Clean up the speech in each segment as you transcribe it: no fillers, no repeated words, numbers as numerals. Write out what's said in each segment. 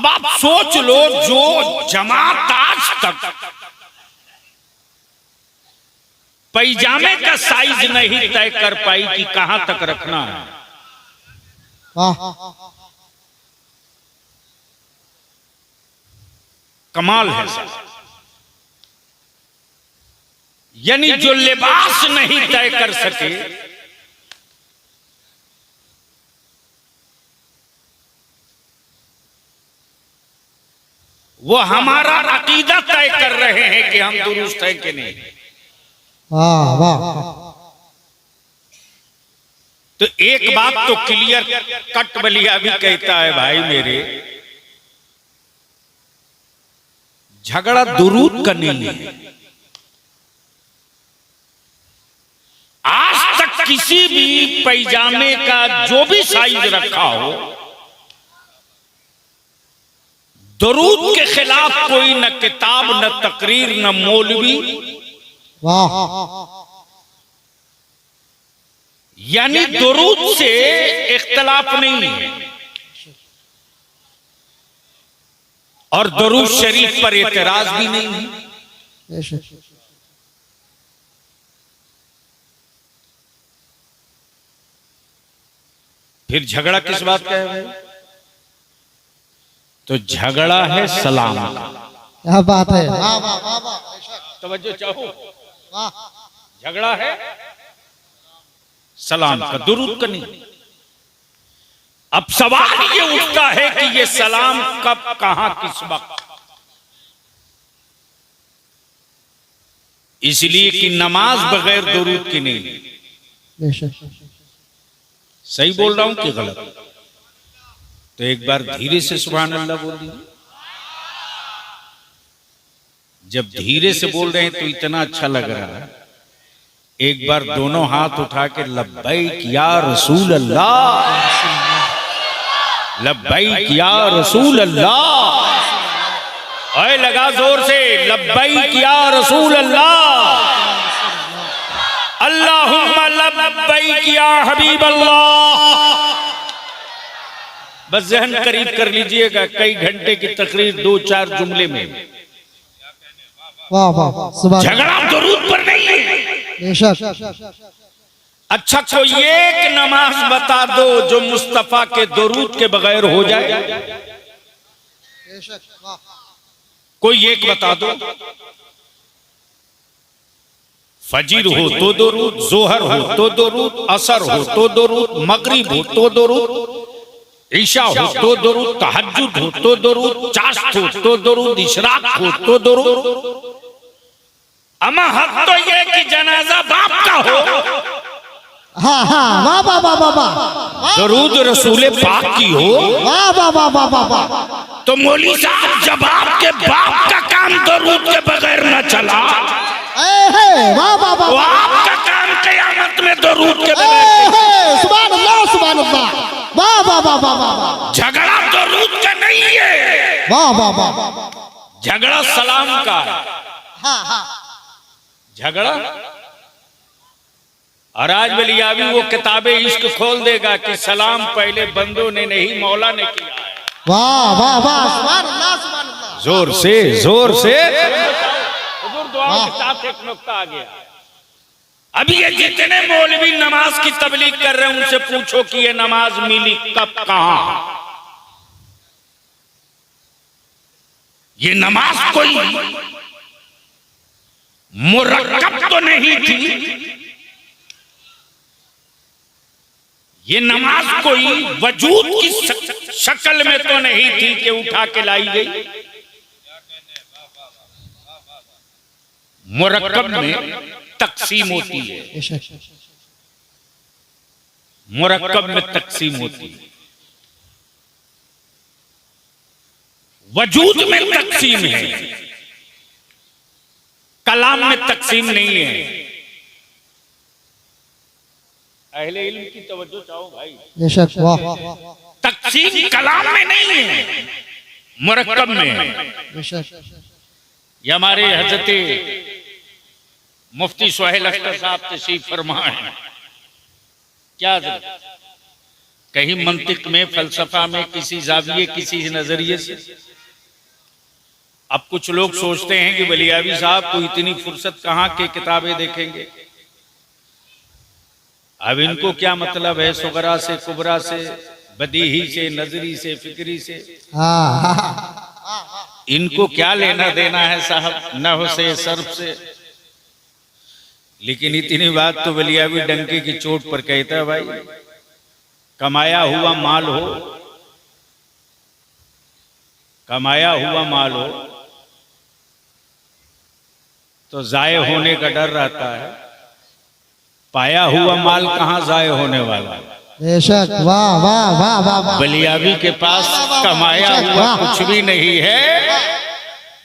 अब आप सोच लो, जो जमात आज तक पैजामे का साइज नहीं तय कर पाई कि कहां तक रखना है, कमाल है सर। यानी जो लिबास नहीं तय कर सके, वो हमारा अकीदा तय कर रहे हैं कि हम दुरुस्त हैं कि नहीं। वाह वाह। तो एक बात तो क्लियर कट बलिया भी कहता है, भाई मेरे, झगड़ा दुरूद का नहीं है। आज तक किसी भी पैजामे का जो भी साइज रखा हो, दुरूद के खिलाफ कोई न किताब, न तकरीर, न मौलवी, वाह, यानी दुरूद से इख्तलाफ नहीं है और दुरूद शरीफ पर एतराज भी नहीं है। फिर झगड़ा किस बात का है? तो झगड़ा है सलाम का। क्या बात है। तवज्जो चाहो, झगड़ा है सलाम का, दुरूद का नहीं। अब सवाल ये उठता है कि ये सलाम कब, कहां, किस वक्त। इसलिए कि नमाज बगैर दुरूद की नहीं। सही बोल रहा हूं कि गलत? तो एक बार धीरे से सुभान अल्लाह बोल दीजिए। जब धीरे से बोल रहे हैं तो इतना अच्छा लग रहा है। एक बार दोनों हाथ उठा के लब्बैक या रसूल अल्लाह, लब्बैक या रसूल अल्लाह, ओए लगा जोर से, लब्बैक या रसूल अल्लाह, अल्लाहुम्मा लब्बैक या हबीब अल्लाह। बस जहन करीब कर लीजिएगा, कई घंटे की तकरीर 2-4 जुमले में। वाह वाह। झगड़ा दुरूद पर नहीं है। अच्छा, कोई एक नमाज बता दो जो मुस्तफा के दुरूद के बगैर हो जाए। कोई एक बता दो। फजीर हो तो दुरूद, जोहर हो तो दुरूद, असर हो तो दुरूद, मगरिब हो तो दुरूद, ईशा हो तो दुरूद, तहज्जुद हो तो दुरूद, चाश्त हो तो दुरूद, इशराक हो तो दुरूद। अमा हक तो ये कि जनाजा बाप का हो। हाँ हाँ, वाह वाह वाह वाह वाह। दुरूद रसूल पाक की हो। वाह वाह वाह वाह वाह वाह। तो मौली साहब, जब आपके बाप का काम दुरूद के बगैर न चला, वाह वाह वाह, तो आपका काम क़यामत में दुरूद के बगैर। सुभान अल्लाह, सुभान अल्लाह, वाह वाह वाह वाह वाह। झगड़ा दुरूद का नहीं है, वाह वाह वाह। झगड़ा सलाम का है। हाँ हाँ, झगड़ा। और आज बलियावी वो किताबें इश्क खोल देगा कि सलाम पहले बंदों ने नहीं, मौला ने किया है। वाह वाह वाह, सुभान अल्लाह, सुभान अल्लाह। जोर से, जोर से। हुजूर दुआ के साथ एक नुक्ता आ गया। अभी ये जितने मौलवी नमाज की तबलीग कर रहे हैं, उनसे पूछो कि ये नमाज मिली कब, कहां। ये नमाज कोई मुरक्कब तो नहीं थी, ये नमाज कोई वजूद की शक्ल में तो नहीं थी कि उठा के लाई गई। मुरक्कब में तकसीम होती है, मुरक्कब में तकसीम होती है, वजूद में तकसीम है, कलाम में तकसीम नहीं है। अहले इल्म की तवज्जो चाहो भाई। बेशक, वाह। तकसीम कलाम में नहीं है, मुरक्कब में है। बेशक। ये हमारे हजरत मुफ्ती सुहेल अख्तर साहब तशरीफ फरमा है। क्या कहीं मंतिक में, फलसफा में, किसी जाविये, किसी नजरिए से। अब कुछ लोग सोचते हैं कि बलियावी साहब को इतनी फुर्सत कहाँ के किताबें देखेंगे। अब इनको क्या मतलब है सुगरा से, कुबरा से, बदीही से, नजरी से, फिक्री से? इनको क्या लेना देना है साहब नहव से, सर्फ से। लेकिन इतनी बात तो बलियावी डंके की चोट पर कहता है, भाई कमाया हुआ माल हो, कमाया हुआ माल हो तो जाये होने का डर रहता है, पाया हुआ माल कहाँ जाये होने वाला है। बेशक, वाह वाह वाह वाह वाह। बलियावी के पास कमाया हुआ कुछ भी नहीं है,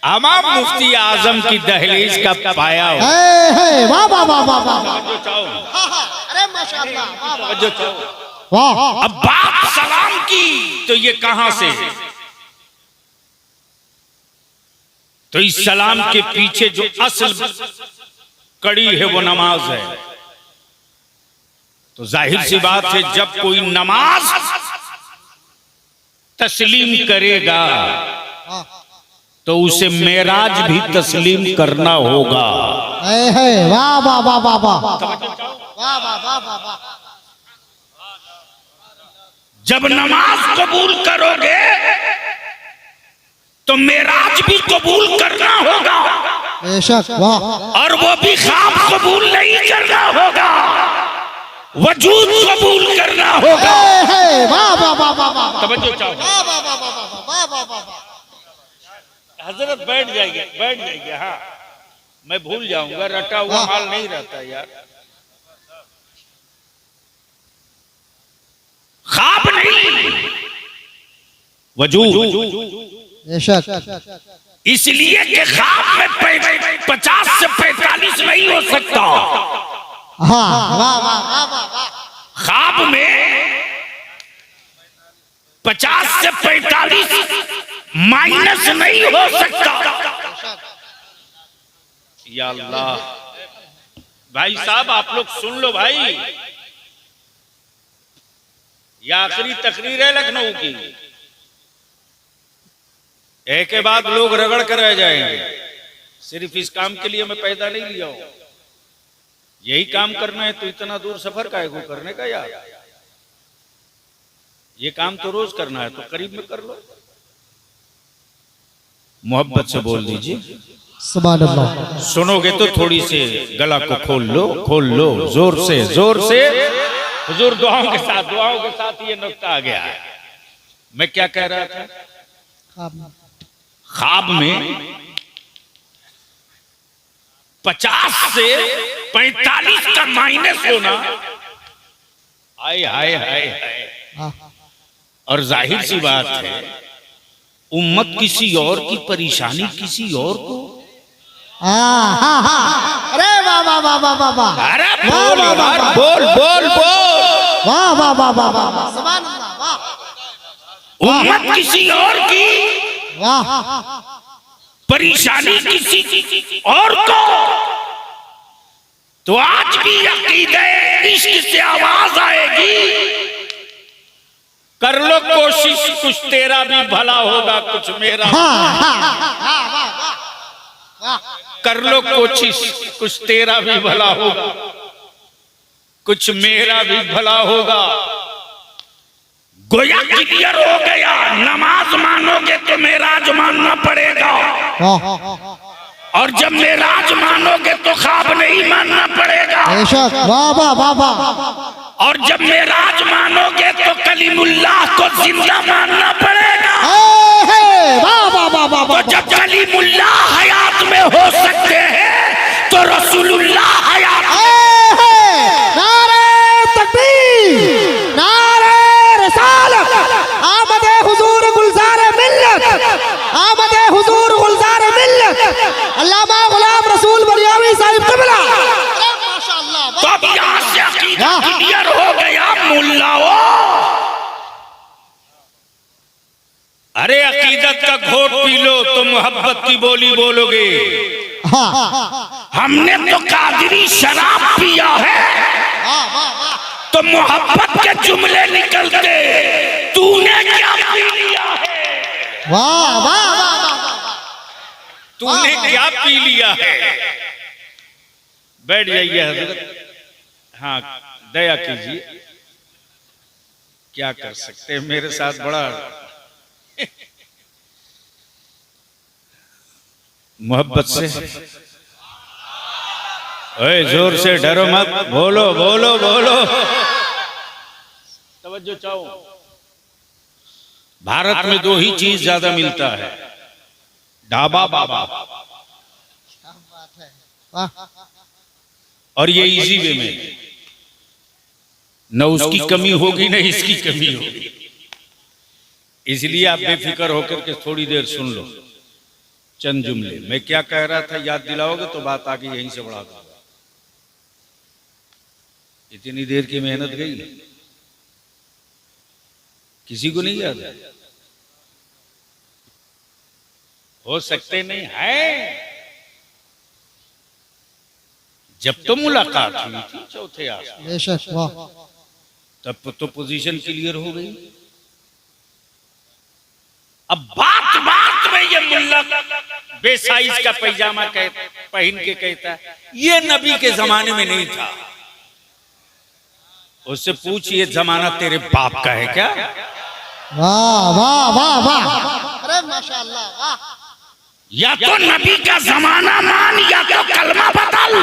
इमाम मुफ्ती आजम की दहलीज का पाया हुआ। वाह वाह वाह वाह वाह। अरे माशाअल्लाह, वाह। अब बात सलाम की तो ये कहां से? तो इस सलाम के पीछे जो असल कड़ी है वो नमाज है। तो जाहिर सी बात है जब कोई नमाज तस्लीम करेगा तो उसे मेराज भी तस्लीम करना होगा। वाह वाह वाह वाह वाह। वाह वाह वाह वाह वाह। जब नमाज कबूल करोगे तो मेराज भी कबूल करना होगा। बेशक, वाह। और वो भी ख्वाब कबूल नहीं करना होगा, वजूद कबूल करना होगा। वाह वाह वाह वाह वाह। तवज्जो चाहो। वाह वाह वाह वाह वाह वाह वाह वाह। हजरत बैठ जाएंगे, बैठ जाएंगे। हाँ मैं भूल जाऊंगा, रटा हुआ माल नहीं रहता यार। ख्वाब नहीं, वजूद। बेशक, इसलिए कि ख्वाब में 50 से 45 नहीं हो सकता। हाँ वाह वाह वाह वाह वाह। ख्वाब में 50 से 45 माइनस नहीं हो सकता। या अल्लाह, भाई साहब आप लोग सुन लो भाई, यह आखिरी तकरीर है लखनऊ की। एक के बाद लोग रगड़ कर रह जाएंगे। सिर्फ इस काम के लिए मैं पैदा नहीं लिया हूं। यही काम करना है तो इतना दूर सफर काहे को करने का यार। ये काम तो रोज करना है तो करीब में कर लो। मोहब्बत से बोल दीजिए सुभान अल्लाह। सुनोगे तो थोड़ी सी गला को खोल लो, खोल लो जोर से, जोर से। हुजूर दुआओं के साथ ये नुक्ता आ गया है। मैं क्या कह रहा था? ख्वाब में 50 से 45 का माइनस होना, हाय हाय हाय हाय। और जाहिर सी बात है उम्मत किसी और की परेशानी किसी और को। अरे वाह वाह वाह वाह वाह वाह। अरे बोल यार, बोल बोल बोल। वाह वाह वाह वाह वाह। सुभान अल्लाह, वाह। उम्मत किसी और की वाह। परेशानी किसी और को। तो आज भी अकीदे इश्क से आवाज आएगी, कर लो कोशिश कुछ तेरा भी भला होगा, कुछ मेरा। कर लो कोशिश कुछ तेरा भी भला होगा, कुछ मेरा भी भला होगा। गोया क्लियर हो गया, नमाज मानोगे तो मेराज मानना पड़ेगा। और जब मेराज मानोगे तो ख्वाब नहीं मानना पड़ेगा। बेशक, वाह वाह वाह वाह। और जब मेराज मानोगे तो कलीमुल्लाह को जिंदा मानना पड़ेगा। वाह वाह वाह वाह वाह। जब कलीमुल्लाह हयात में हो सकते हैं तो रसूलुल्लाह हयात। नारे तकबीर, नारे रिसालत, आमदे हुजूर गुलजार मिल्लत, आमदे हुजूर गुलजार मिल्लत, अल्लामा गुलाम रसूल बरियावी साहिब क़िबला। माशाअल्लाह। तो अब यहाँ से अकीदा क्लियर हो गया मुल्लाओ। अरे अकीदत का घोट पी लो तो मोहब्बत की बोली बोलोगे। हमने तो कादरी शराब पिया है तो मोहब्बत के जुमले निकलते, तूने क्या पी लिया है, वाह वाह वाह वाह, तूने क्या पी लिया है। बैठ जाइए हजरत, हाँ दया कीजिए, क्या कर सकते हैं, मेरे साथ बड़ा मोहब्बत से। ओए जोर से डरो मत, बोलो बोलो बोलो, तवज्जो चाहो। भारत में दो ही चीज ज्यादा मिलता है, ढाबा बाबा, क्या बात है, वाह, और ये इजी वे में, न उसकी कमी होगी न इसकी कमी होगी। इसलिए आप बेफिक्र होकर के थोड़ी देर सुन लो चंद जुमले। मैं क्या कह रहा था याद दिलाओगे तो बात आगे यहीं से बढ़ा दूंगा। इतनी देर की मेहनत गई, किसी को नहीं याद है? हो सकते नहीं है। जब तो मुलाकात हुई थी चौथे आसमान, बेशक, वाह, तब तो पोजीशन क्लियर हो गई। अब बात बात में ये मुल्ला बेसाइज का पैजामा पहन के कहता है ये नबी के जमाने में नहीं था। उससे पूछ ये जमाना तेरे बाप का है क्या? वाह वाह वाह वाह, अरे माशाअल्लाह, वाह, या तो नबी का जमाना मान या तो कलमा बदल,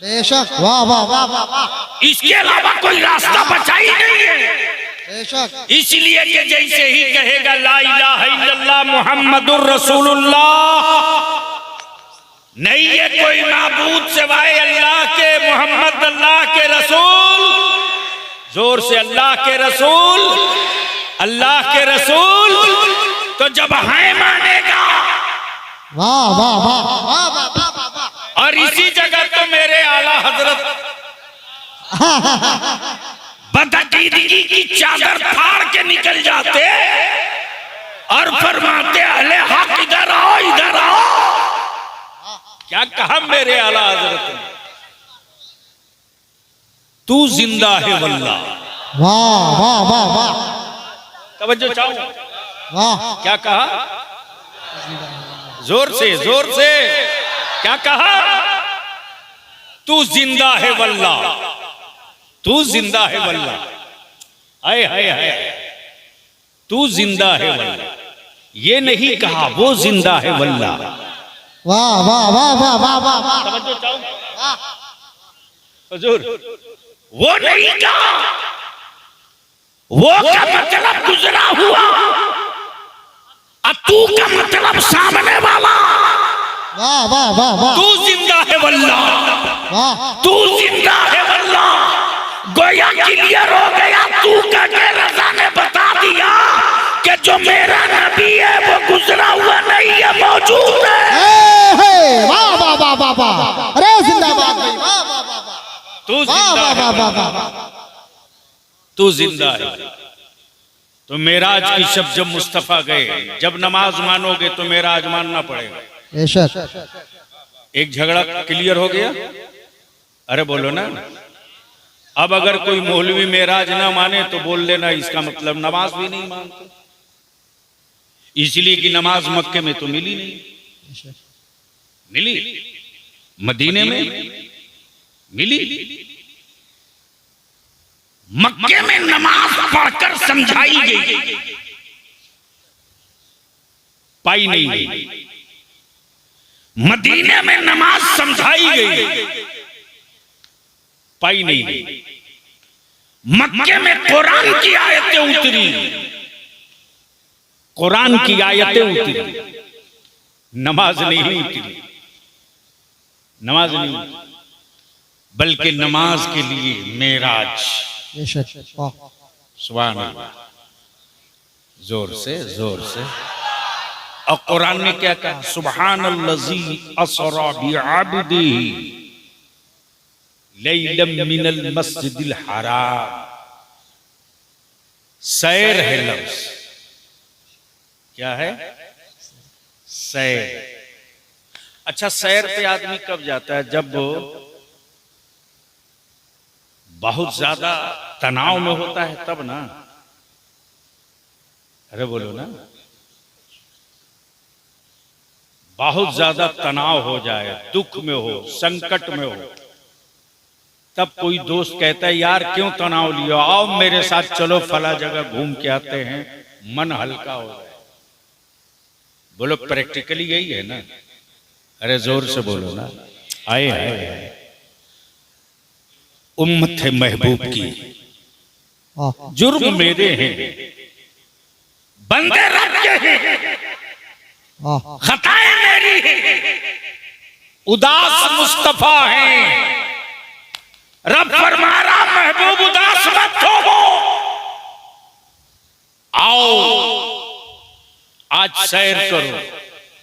बेशक, वाह वाह वाह वाह वाह, इसके अलावा कोई रास्ता बचा ही नहीं है। बेशक, इसलिए ये जैसे ही कहेगा ला इलाहा इल्लल्लाह मुहम्मदुर रसूलुल्लाह, नहीं है कोई माबूद सिवाय अल्लाह के, मोहम्मद अल्लाह के रसूल, जोर से अल्लाह के रसूल, अल्लाह के रसूल, तो जब है मानेगा। वाह वाह वाह, वाह वाह वाह वाह वाह, और इसी जगह तो मेरे आला हजरत बदअकीदगी की चादर फाड़ के निकल जाते और फरमाते अहले हक इधर आओ इधर आओ। क्या कहा मेरे आला हजरत ने? तू जिंदा है वल्लाह। वाह वाह वाह वाह, तवज्जो चाहो, वाह, क्या कहा? जोर से क्या कहा? तू जिंदा है वल्लाह, तू जिंदा है वल्लाह, हाय हाय हाय, तू जिंदा है वल्लाह। ये नहीं कहा वो जिंदा है वल्लाह। वाह वाह वाह वाह वाह वाह वाह, तवज्जो चाहो हुजूर, वो नहीं कहा, वो का मतलब गुजरा हुआ, और तू का मतलब सामने वाला। वाह वाह वाह वाह, तू जिंदा है वल्लाह, वाह, तू जिंदा है वल्लाह। गोया क्लियर हो गया, तू का के रज़ा ने बता दिया कि जो मेरा नबी है वो गुजरा हुआ नहीं है, मौजूद है। वाह वाह वाह वाह वाह, अरे जिंदाबाद भाई, वाह वाह वाह वाह, तू वाह जिंदा वाह है, वाह वाह वाह, तू जिंदा है। तो मेराज की शब जब मुस्तफा गए, जब नमाज मानोगे तो मेराज मानना पड़ेगा। बेशक, एक झगड़ा क्लियर हो गया? अरे बोलो ना। अब अगर कोई मौलवी मेराज ना माने तो बोल लेना इसका मतलब नमाज भी नहीं मानते, इसलिए कि नमाज मक्के में तो मिली नहीं, मिली मदीने में मिली, मक्के में नमाज पढ़कर समझाई गई, पाई नहीं गई। मदीने में नमाज समझाई गई, पाई नहीं गई। मक्के में कुरान की आयतें उतरी, कुरान की आयतें उतरी, नमाज नहीं उतरी, नमाज नहीं उतरी। बल्कि नमाज के लिए मेराज। बेशक, वाह, सुभान अल्लाह, जोर से जोर से। और कुरान ने क्या कहा? सुब्हानल्लज़ी असरा बिअब्दिही लैलम मिनल मस्जिदिल हराम। सैर है लफ्ज, क्या है? सैर। अच्छा, सैर पे आदमी कब जाता है? जब बहुत ज्यादा तनाव में होता है तब ना, अरे बोलो ना, बहुत ज्यादा तनाव हो जाए, दुख में हो, संकट में हो, तब कोई दोस्त कहता है यार क्यों तनाव लियो, आओ मेरे साथ चलो फला जगह घूम के आते हैं, मन हल्का हो जाए। बोलो प्रैक्टिकली यही है ना, अरे जोर से बोलो ना। आए आए उम्मत है महबूब की, जुर्म मेरे हैं, बंदे रब के हैं, खताएं मेरी हैं, उदास मुस्तफा हैं। रब फरमा रहा महबूब उदास मत हो, आओ आज सैर करो,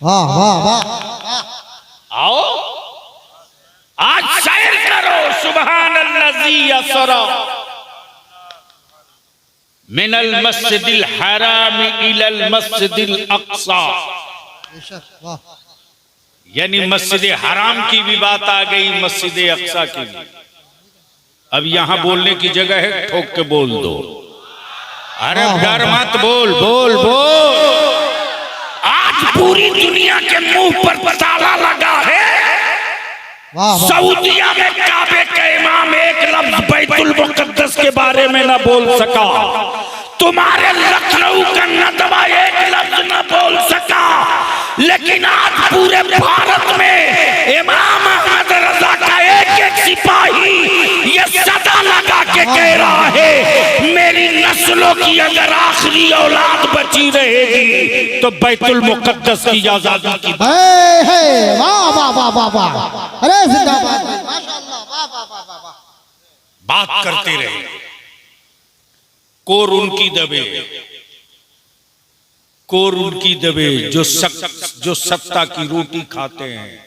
वाह वाह वाह, आओ आज सैर करो। सुबहान अल्लज़ी असरा मिनल मस्जिदिल हराम इलल मस्जिदिल अक्सा, यानी मस्जिद हराम की भी बात आ गई, मस्जिद अक्सा की भी। अब यहां बोलने की जगह है, ठोक के बोल दो, अरे डर मत, बोल बोल बोल। आज पूरी दुनिया के मुंह पर ताला लगा है, सऊदिया में काबे के इमाम एक लफ्ज बैतुल मुक़द्दस के बारे में न बोल सका, तुम्हारे लखनऊ का नदवा एक लफ्ज न बोल सका, लेकिन आज पूरे भारत में इमाम अहमद रजा का एक एक सिपाही ये सदा लगा के कह रहा है, मेरी नस्लों की अगर आखिरी औलाद बची रहेगी तो बैतुल मुक़द्दस की आजादी की वाह वाह वाह वाह वाह, अरे जिंदाबाद, माशाअल्लाह, वाह वाह वाह वाह वाह। बात करते रहे। कोर उनकी दबे, कोर उनकी दबे जो सत्ता की रोटी खाते हैं।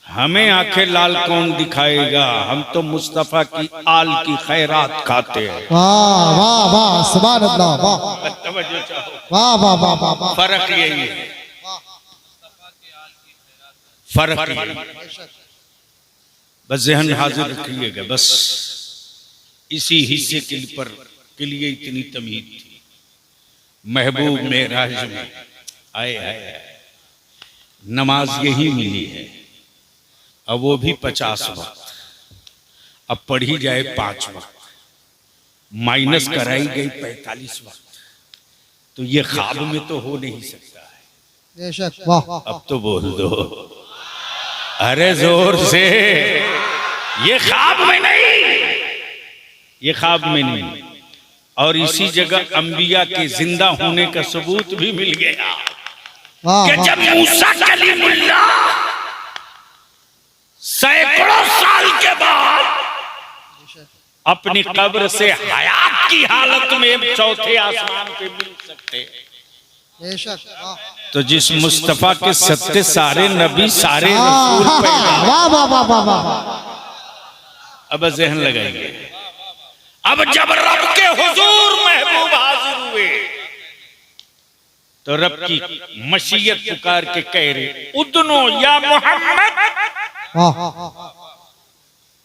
हमें आंखें लाल कौन दिखाएगा, हम तो मुस्तफा की आल की खैरात खाते हैं। वाह वाह वाह, सुभान अल्लाह, वाह तवज्जो चाहो, वाह वाह वाह वाह वाह, फर्क यही है, फर्क यही है। बस जहन हाजिर रखिएगा, बस इसी हिस्से के लिए इतनी तमीद थी। महबूब मेराज में आए आए, नमाज यही मिली है, अब वो भी 50 वक्त, अब पढ़ी जाए 5 वक्त, माइनस कराई गई 45 वक्त, तो ये ख्वाब में तो हो नहीं सकता है। बेशक, वाह, अब तो बोल दो, अरे जोर से, ये ख्वाब में नहीं, ये ख्वाब में नहीं। और इसी जगह अंबिया के जिंदा होने का सबूत भी मिल गया कि जब मूसा कलीमुल्लाह सैकड़ों साल के बाद अपनी कब्र से हयात की हालत में चौथे आसमान पे मिल सकते, बेशक, तो जिस मुस्तफा के सत्ते सारे नबी सारे रसूल पैदा, वाह वाह वाह वाह वाह, अब जहन लगाएंगे। अब जब रब के हुजूर महबूब हाजिर हुए तो रब की मशीयत पुकार के कह रहे, उदनो या मोहम्मद,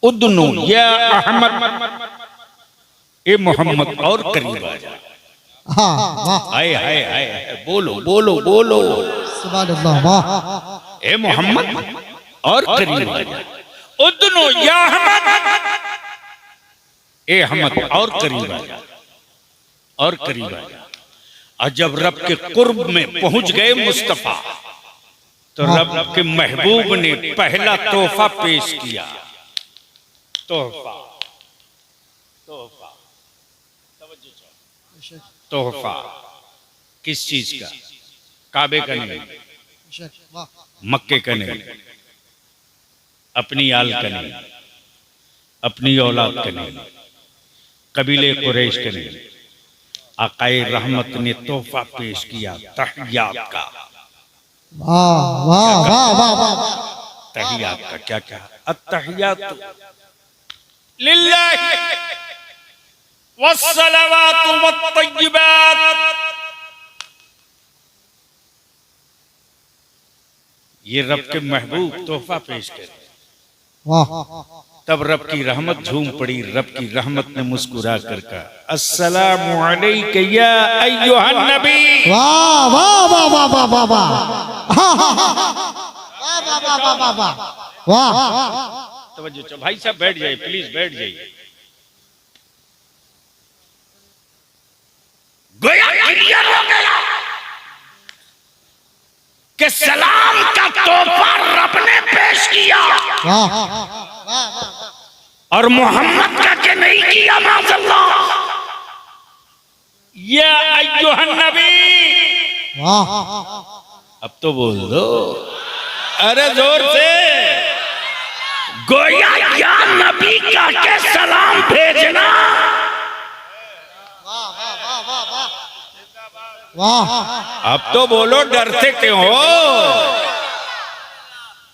उदनो या अहमद, ए मोहम्मद और करीब आ जा। हाय हाय हाय, बोलो बोलो बोलो, सुभान अल्लाह, वाह, ए मोहम्मद और करीब आ जा। उदनो या अहमद, ए अहमद और करीब आ जा, और करीब आ जा। और जब रब के कुर्ब में पहुंच गए मुस्तफा, तो रब के महबूब ने पहला तोहफा पेश किया। तोहफा, तोहफा, तोहफा किस चीज का? काबे का नहीं, मक्के का नहीं, अपनी आल का नहीं, अपनी औलाद का नहीं, कबीले कुरैश के नहीं। आकाए रहमत ने तोहफा पेश किया तहियात का। वाह वाह वाह वाह वाह, तहियात का क्या क्या? अत्तहियात लिल्लाहि वस्सलावातु वत्तय्यिबात, ये रब के महबूब तोहफा पेश करे। वाह, तब रब की रहमत झूम पड़ी। रब की रहमत ने मुस्कुरा कर कहा, अस्सलामु अलैका या अय्युहन नबी। वाह वाह वाह वाह वाह वाह वाह वाह वाह वाह वाह वाह वाह। तवज्जो, भाई साहब बैठ जाइए, प्लीज बैठ जाइए। गोया क्लियर हो गया कि सलाम का तोहफा रब ने पेश किया और मोहम्मद का के नहीं किया। माज़अल्लाह, या अय्युहन नबी। वाह। अब तो बोल दो, अरे जोर से। गोया या नबी का के सलाम भेजना। वाह। अब तो बोलो, डरते क्यों हो?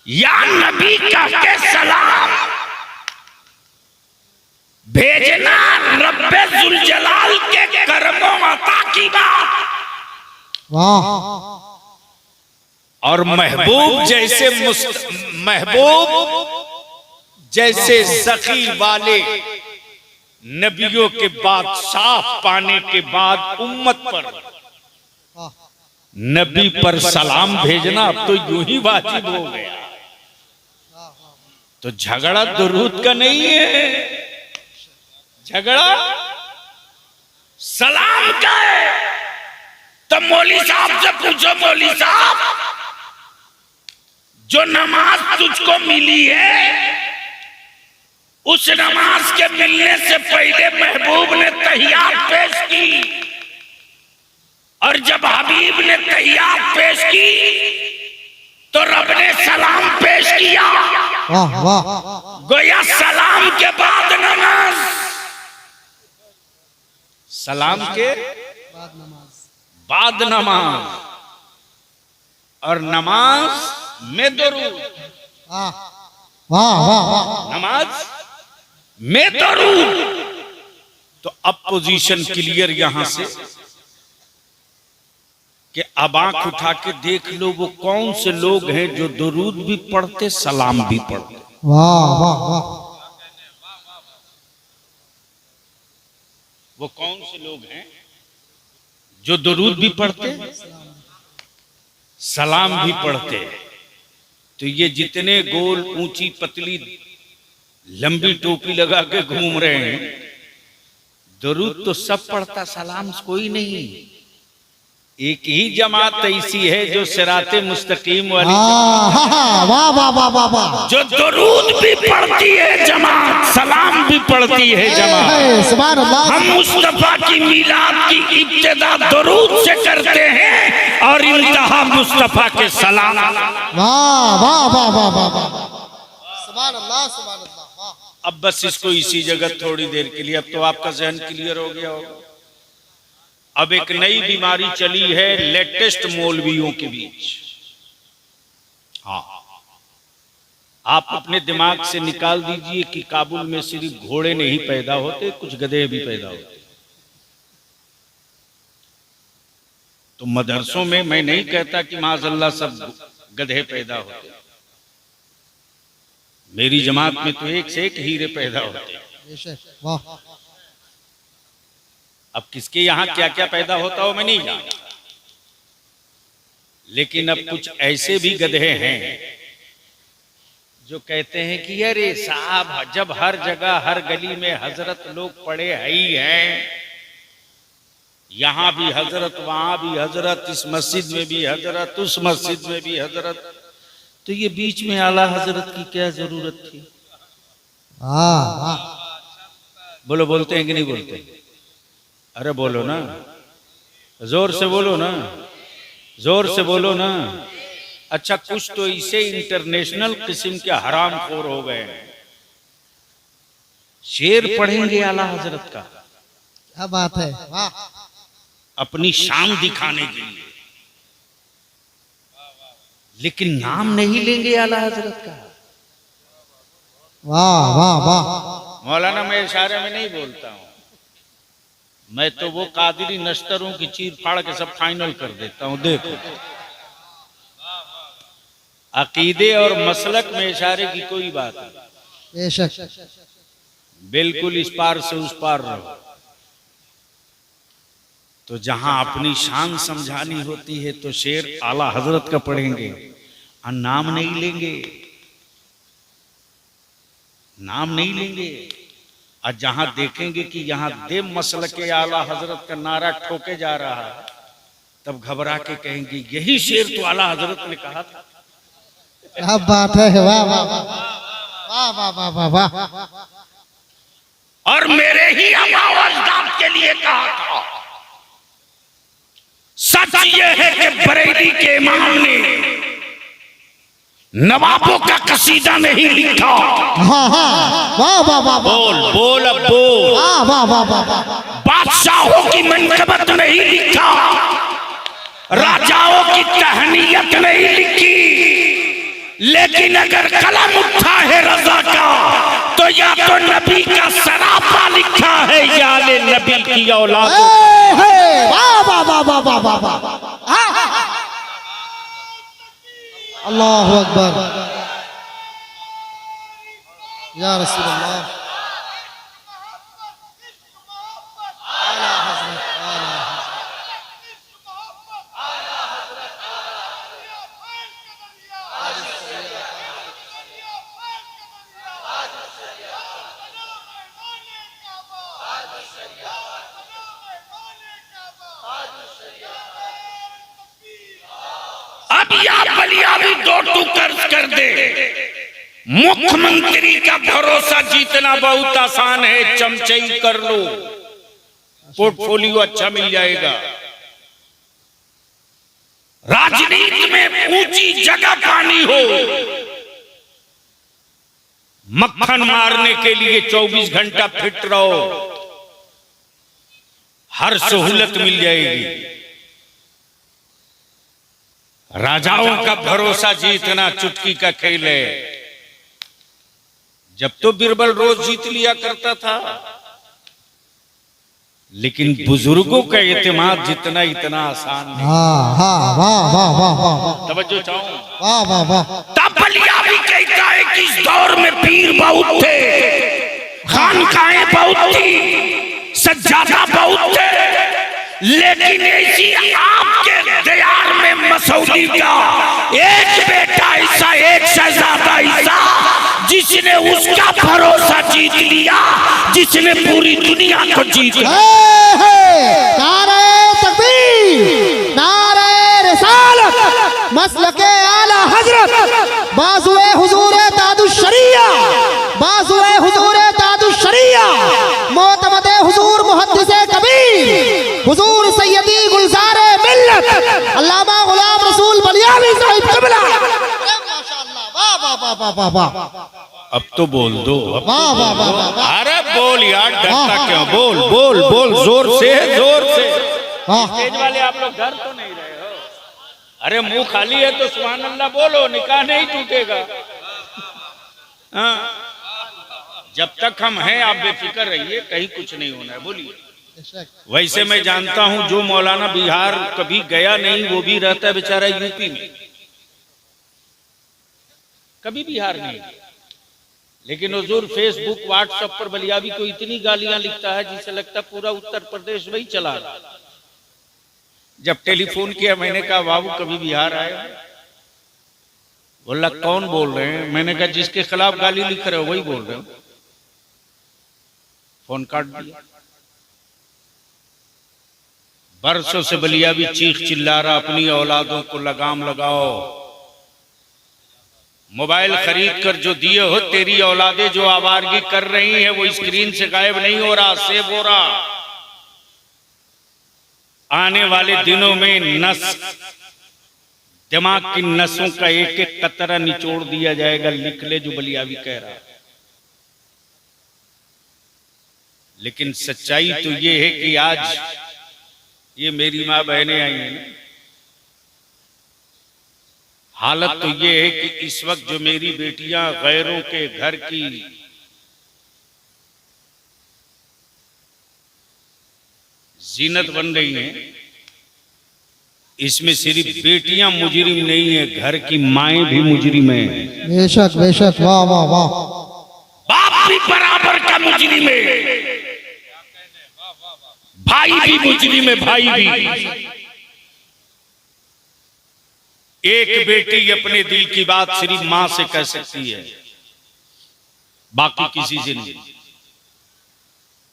या नबी का के सलाम भेजना रब्बे जुल जलाल के करमों अता की बात। वाह। और महबूब जैसे सखी वाले नबियों के बाद, साफ पाने के बाद उम्मत पर नबी पर सलाम भेजना अब तो यूं ही वाजिब हो गया। तो झगड़ा दुरूद का नहीं है, झगड़ा सलाम का है। तब मौली साहब से पूछो, मौली साहब जो नमाज तुझको मिली है, उस नमाज के मिलने से पहले महबूब ने तहियात पेश की, और जब हबीब ने तहियात पेश की तो रब ने सलाम पेश किया। वाह वाह। गोया सलाम के बाद नमाज, सलाम के बाद नमाज, और नमाज में दुरूद। वाह वाह। नमाज में दुरूद। तो अब पोजीशन क्लियर यहां से कि अब आंख उठा के देख लो वो कौन से लोग हैं जो दुरूद भी पढ़ते, सलाम भी पढ़ते। वाह वाह वाह। वो कौन से लोग हैं जो दुरूद भी पढ़ते, सलाम भी पढ़ते। तो ये जितने गोल, ऊंची, पतली, लंबी टोपी लगा के घूम रहे हैं, दुरूद तो सब पढ़ता, सलाम कोई नहीं। एक ही जमात ऐसी है जो सिराते मुस्तकीम वाली, वाह वाह वाह वाह वाह। जो दुरूद भी पढ़ती है जमात, सलाम भी पढ़ती है जमात। सुभान अल्लाह। हम मुस्तफा की मिलाद की इब्तिदा दुरूद से करते हैं और इंतहा मुस्तफा के सलाम। वाह वाह वाह वाह वाह। सुभान अल्लाह सुभान अल्लाह। वाह। अब बस इसको इसी जगह थोड़ी देर के लिए, अब तो आपका जहन क्लियर हो गया होगा। अब एक नई बीमारी चली है लेटेस्ट मौलवियों के बीच। हाँ, आप अपने दिमाग से निकाल दीजिए कि काबुल में सिर्फ घोड़े नहीं पैदा होते, कुछ गधे भी पैदा होते। तो मदरसों में मैं नहीं कहता कि माज़अल्लाह सब गधे पैदा होते, मेरी जमात में तो एक से एक हीरे पैदा होते। वाह। अब किसके यहाँ क्या क्या पैदा होता हो मैं नहीं जानता, लेकिन अब कुछ ऐसे भी गधे हैं जो कहते हैं कि अरे साहब, जब हर जगह हर गली में हजरत लोग पड़े ही हैं, यहां भी हजरत, वहां भी हजरत, इस मस्जिद में भी हजरत, उस मस्जिद में भी हजरत, तो ये बीच में आला हजरत की क्या जरूरत थी? बोलो, बोलते हैं कि नहीं बोलते? अरे बोलो ना, जोर से बोलो ना, जोर से बोलो ना। अच्छा, कुछ तो इसे इंटरनेशनल किस्म के हराम खोर हो गए हैं, शेर पढ़ेंगे आला हजरत का, क्या बात है। वाह। अपनी शान दिखाने के लिए, लेकिन नाम नहीं लेंगे आला हजरत का। वाह वाह वाह। मौलाना, मैं इशारे में नहीं बोलता हूं, मैं तो वो कादिरी नश्तरों की चीर फाड़ के सब फाइनल कर देता हूं। देखो, अकीदे और मसलक में इशारे की कोई बात नहीं। बेशक बिल्कुल इस पार से उस पार रहो। तो जहां अपनी शान समझानी होती है तो शेर आला हजरत का पढ़ेंगे और नाम नहीं लेंगे, नाम नहीं लेंगे। और जहां देखेंगे कि यहां दे मसल के आला हजरत का नारा ठोके जा रहा है, तब घबरा के कहेंगे यही शेर तो आला हजरत ने कहा था। क्या बात है, वाह वाह वाह वाह वाह वाह वाह वाह। और मेरे ही अजदाद के लिए कहा था। सच ये है कि बरेली के इमाम ने नवाबों का कसीदा नहीं लिखा। हाँ हाँ, वाह वाह वाह वाह, बोल बोल अब बोल। वाह वाह वाह वाह वाह। बादशाहों की मनकबत नहीं लिखा, राजाओं की तहनीयत नहीं लिखी। लेकिन अगर कलम उठा है रजा का तो या तो नबी का सरापा लिखा है या ले नबी की औलाद। वाह वाह वाह वाह वाह वाह वाह। अल्लाहु अकबर या रसूल अल्लाह। अब या बलियाबी दो टू कर्ज कर दे, मुख्यमंत्री का भरोसा जीतना बहुत आसान है। चमचई कर लो, पोर्टफोलियो अच्छा मिल जाएगा। राजनीति में ऊंची जगह पानी हो, मक्खन मारने के लिए 24 घंटा फिट रहो, हर सहूलत मिल जाएगी। राजाओं का भरोसा जीतना चुटकी का खेल है। जब तो बिरबल रोज जीत लिया करता था, लेकिन बुजुर्गों का एतमाद जितना इतना आसान नहीं। हाँ हाँ, वाह वाह वाह वाह, तवज्जो चाहूं। वाह वाह वाह। तब बलियाबी कहता है कि इस दौर में पीर बहुत थे, खानकाएं बहुत थी, सज्जादा बहुत थे, लेकिन ऐसी आपके दयार में मसौदी का एक बेटा ऐसा, एक शहजादा ऐसा जिसने उसका भरोसा जीत लिया, जिसने पूरी दुनिया को जीत लिया। नारे तकबीर, नारे रिसालत, मसलके आला हजरत, बाजुए हुजूरे तादुश शरिया, बाजुए हुजूरे तादुश शरिया, मोतमदे हुजूर मुहद्दिसे कबीर, हुजूर सैयदी गुलजारे मिल्लत, अल्लामा गुलाम रसूल बलियावी साहिब क़िबला। माशाअल्लाह, वाह वाह वाह वाह वाह वाह। अब तो बोल दो, वाह वाह वाह वाह। अरे बोल यार, डरता क्यों? बोल बोल बोल, जोर से जोर से। स्टेज वाले आप लोग डर तो नहीं रहे हो? अरे मुंह खाली है तो सुभान अल्लाह बोलो, निकाह नहीं टूटेगा। हाँ, जब तक हम हैं आप बेफिक्र रहिए, कहीं कुछ नहीं होना है। बोलिए। वैसे मैं जानता हूं जो मौलाना बिहार कभी गया नहीं वो भी रहता है बेचारा यूपी में, कभी बिहार नहीं गया, लेकिन हुजूर फेसबुक व्हाट्सएप पर बलियाबी को इतनी गालियां लिखता है जिसे लगता है पूरा उत्तर प्रदेश वही चला रहा। जब टेलीफोन किया मैंने कहा बाबू कभी बिहार आए? बोला कौन बोल रहे हैं? मैंने कहा जिसके खिलाफ गाली लिख रहे हो वही बोल रहे हो। फोन काट दिया। बरसों से बलियाबी चीख चिल्ला रहा अपनी औलादों को लगाम लगाओ, मोबाइल खरीद कर जो दिए हो तेरी औलादे जो आवारगी कर रही है वो स्क्रीन से गायब नहीं हो रहा, सेव हो रहा। आने वाले दिनों में नस दिमाग की नसों का एक एक कतरा निचोड़ दिया जाएगा। लिख ले जो बलियाबी कह रहा। लेकिन सच्चाई तो ये है कि आज ये मेरी माँ बहनें आई हैं, हालत तो ये है कि इस वक्त जो मेरी बेटियां गैरों के घर की जीनत बन रही हैं, इसमें सिर्फ बेटियां मुजरिम नहीं है, घर की माएं भी मुजरिम हैं। बेशक बेशक, वाह वाह वाह। भी बराबर का मुजरिम है, भाई भी मुजरिम है, भाई भी। एक बेटी अपने दिल की बात सिर्फ मां से कह सकती है, बाकी किसी से नहीं।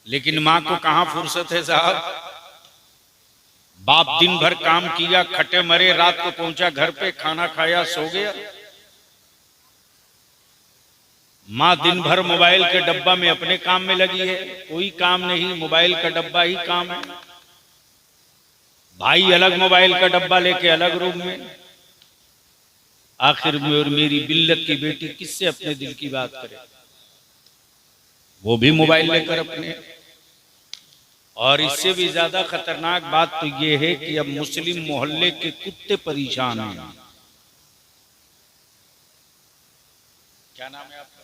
लेकिन मां को कहां फुर्सत है साहब। बाप दिन भर काम किया, खटे मरे, रात को पहुंचा घर पे, खाना खाया, सो गया। मां दिन भर मोबाइल के डब्बा में अपने काम में लगी है, कोई काम नहीं, मोबाइल का डब्बा ही काम है। भाई अलग मोबाइल का डब्बा लेके अलग रूम में। आखिर में और मेरी बिल्लत की बेटी किससे अपने दिल की बात करे, वो भी मोबाइल लेकर अपने। और इससे भी ज्यादा खतरनाक बात तो ये है कि अब मुस्लिम मोहल्ले के कुत्ते परेशान हैं। क्या नाम है आपका?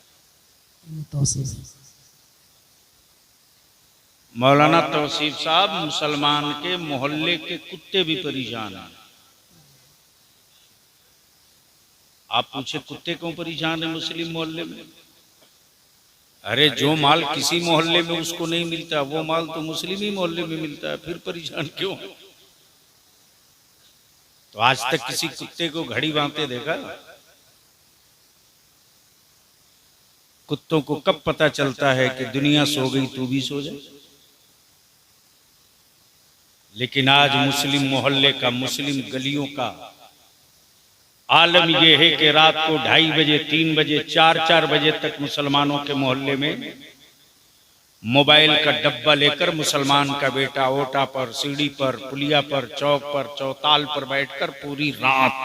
मौलाना तौसीफ साहब, मुसलमान के मोहल्ले के कुत्ते भी परेशान हैं। आप पूछे कुत्ते क्यों परेशान है मुस्लिम मोहल्ले में? अरे जो माल किसी मोहल्ले में उसको नहीं मिलता, वो माल तो मुस्लिम ही मोहल्ले में मिलता है, फिर परेशान क्यों? तो आज तक किसी कुत्ते को घड़ी बांधते देखा? कुत्तों को कब पता चलता है कि दुनिया सो गई तू भी सो जा। लेकिन आज मुस्लिम मोहल्ले का, मुस्लिम गलियों का आलम यह है कि रात को 2:30 बजे, 3 बजे, 4 बजे तक मुसलमानों के मोहल्ले में मोबाइल का डब्बा लेकर मुसलमान का बेटा ओटा पर, सीढ़ी पर, पुलिया पर, चौक पर, चौताल पर बैठकर पूरी रात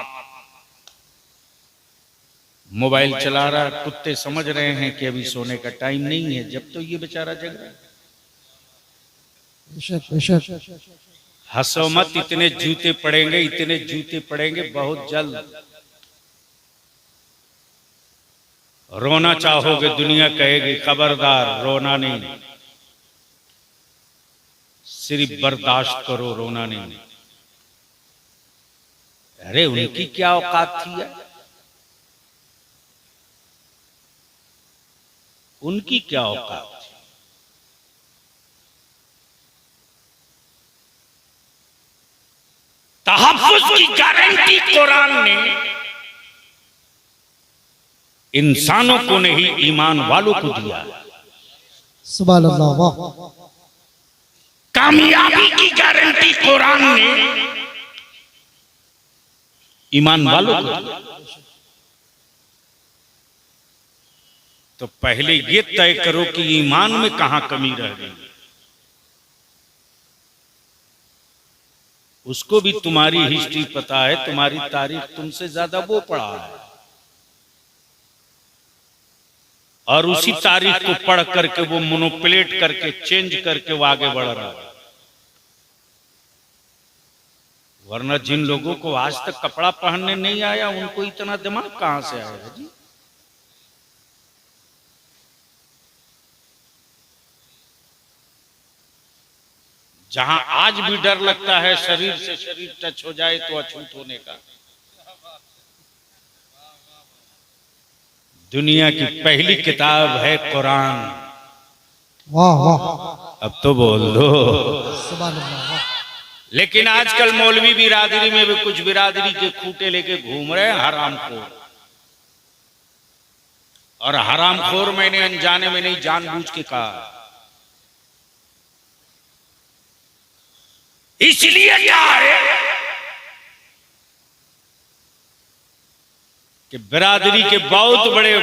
मोबाइल चला रहा। कुत्ते समझ रहे हैं कि अभी सोने का टाइम नहीं है, जब तो ये बेचारा जग रहा है। हंसो मत, इतने जूते पड़ेंगे, इतने जूते पड़ेंगे बहुत जल्द। रोना चाहोगे दुनिया कहेगी खबरदार, रोना नहीं, सिर्फ बर्दाश्त करो, रोना नहीं। अरे उनकी क्या औकात थी यार, उनकी क्या औकात थी। तहफ्फुज़ की गारंटी कुरान ने इंसानों को नहीं, ईमान वालों को दिया। सुभान अल्लाह, वाह। कामयाबी की गारंटी कुरान ने ईमान वालों को दिया। तो पहले ये तय करो कि ईमान में कहां कमी रह गई। उसको भी तुम्हारी हिस्ट्री पता है, तुम्हारी तारीख तुमसे ज्यादा वो पढ़ा है, और उसी तारीख को पढ़ करके वो मोनोप्लेट करके, चेंज करके वो आगे बढ़ रहा है। वरना जिन लोगों को आज तक कपड़ा पहनने नहीं आया, उनको इतना दिमाग कहां से आएगा जी। जहां आज भी डर लगता है शरीर से शरीर टच हो जाए तो अछूत होने का। दुनिया की पहली किताब है कुरान। वाह वाह, अब तो बोल दो। सुभान अल्लाह, वाह। लेकिन आजकल मौलवी बिरादरी में भी कुछ बिरादरी के खूंटे लेके घूम रहे हैं हरामखोर। और हरामखोर मैंने अनजाने में नहीं, जानबूझ के कहा। इसलिए क्या है कि बिरादरी के बहुत बड़े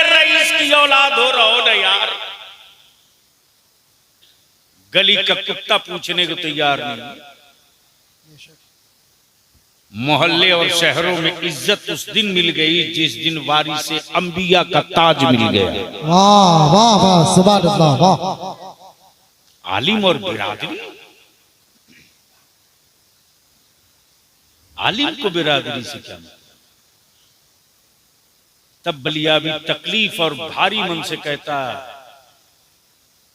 रईस की औलाद हो रहो ना यार, गली का कुत्ता पूछने को तैयार नहीं। मोहल्ले और शहरों में इज्जत उस दिन मिल गई जिस दिन वारिसे अंबिया का ताज मिल गया। वाह वाह वाह, सुभान अल्लाह, वाह। आलिम और बिरादरी, आलिम को बिरादरी से क्या मतलब? तब बलियाबी तकलीफ और भारी मन से कहता है,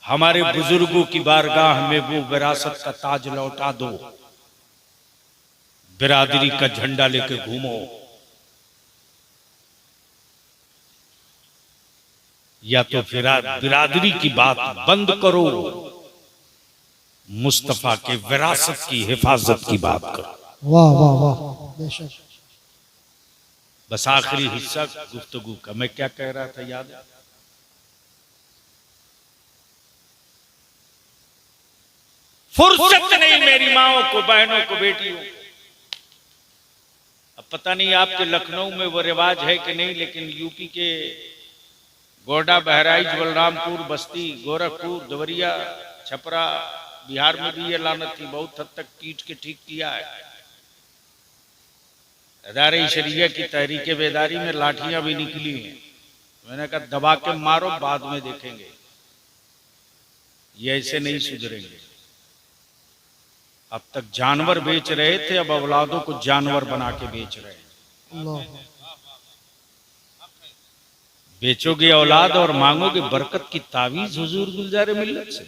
हमारे बुजुर्गों की बारगाह में वो विरासत का ताज लौटा दो, बिरादरी का झंडा लेके घूमो। या तो फिर बिरादरी की बात बंद करो, मुस्तफा के विरासत की हिफाजत की बात करो। वाह वाह वाह, बेशक। बस आखिरी हिस्सा गुफ्तगू का मैं क्या कह रहा था याद है? फुर्सत नहीं मेरी माओ को, बहनों को, बेटियों को। अब पता नहीं आपके लखनऊ में वो रिवाज है कि नहीं, लेकिन यूपी के गोड्डा, बहराइच, बलरामपुर, बस्ती, गोरखपुर, देवरिया, छपरा, बिहार में भी ये लानत थी, बहुत हद तक पीट के ठीक किया है। अदारे शरिया की तहरीके बेदारी में लाठियां भी निकली हैं। मैंने कहा दबा के मारो, बाद में देखेंगे, ये ऐसे नहीं सुधरेंगे। अब तक जानवर बेच रहे थे, अब औलादों को जानवर बना के बेच रहे हैं। अल्लाह। बेचोगे औलाद और मांगोगे बरकत की तावीज हुजूर गुलजार मिल्लत से।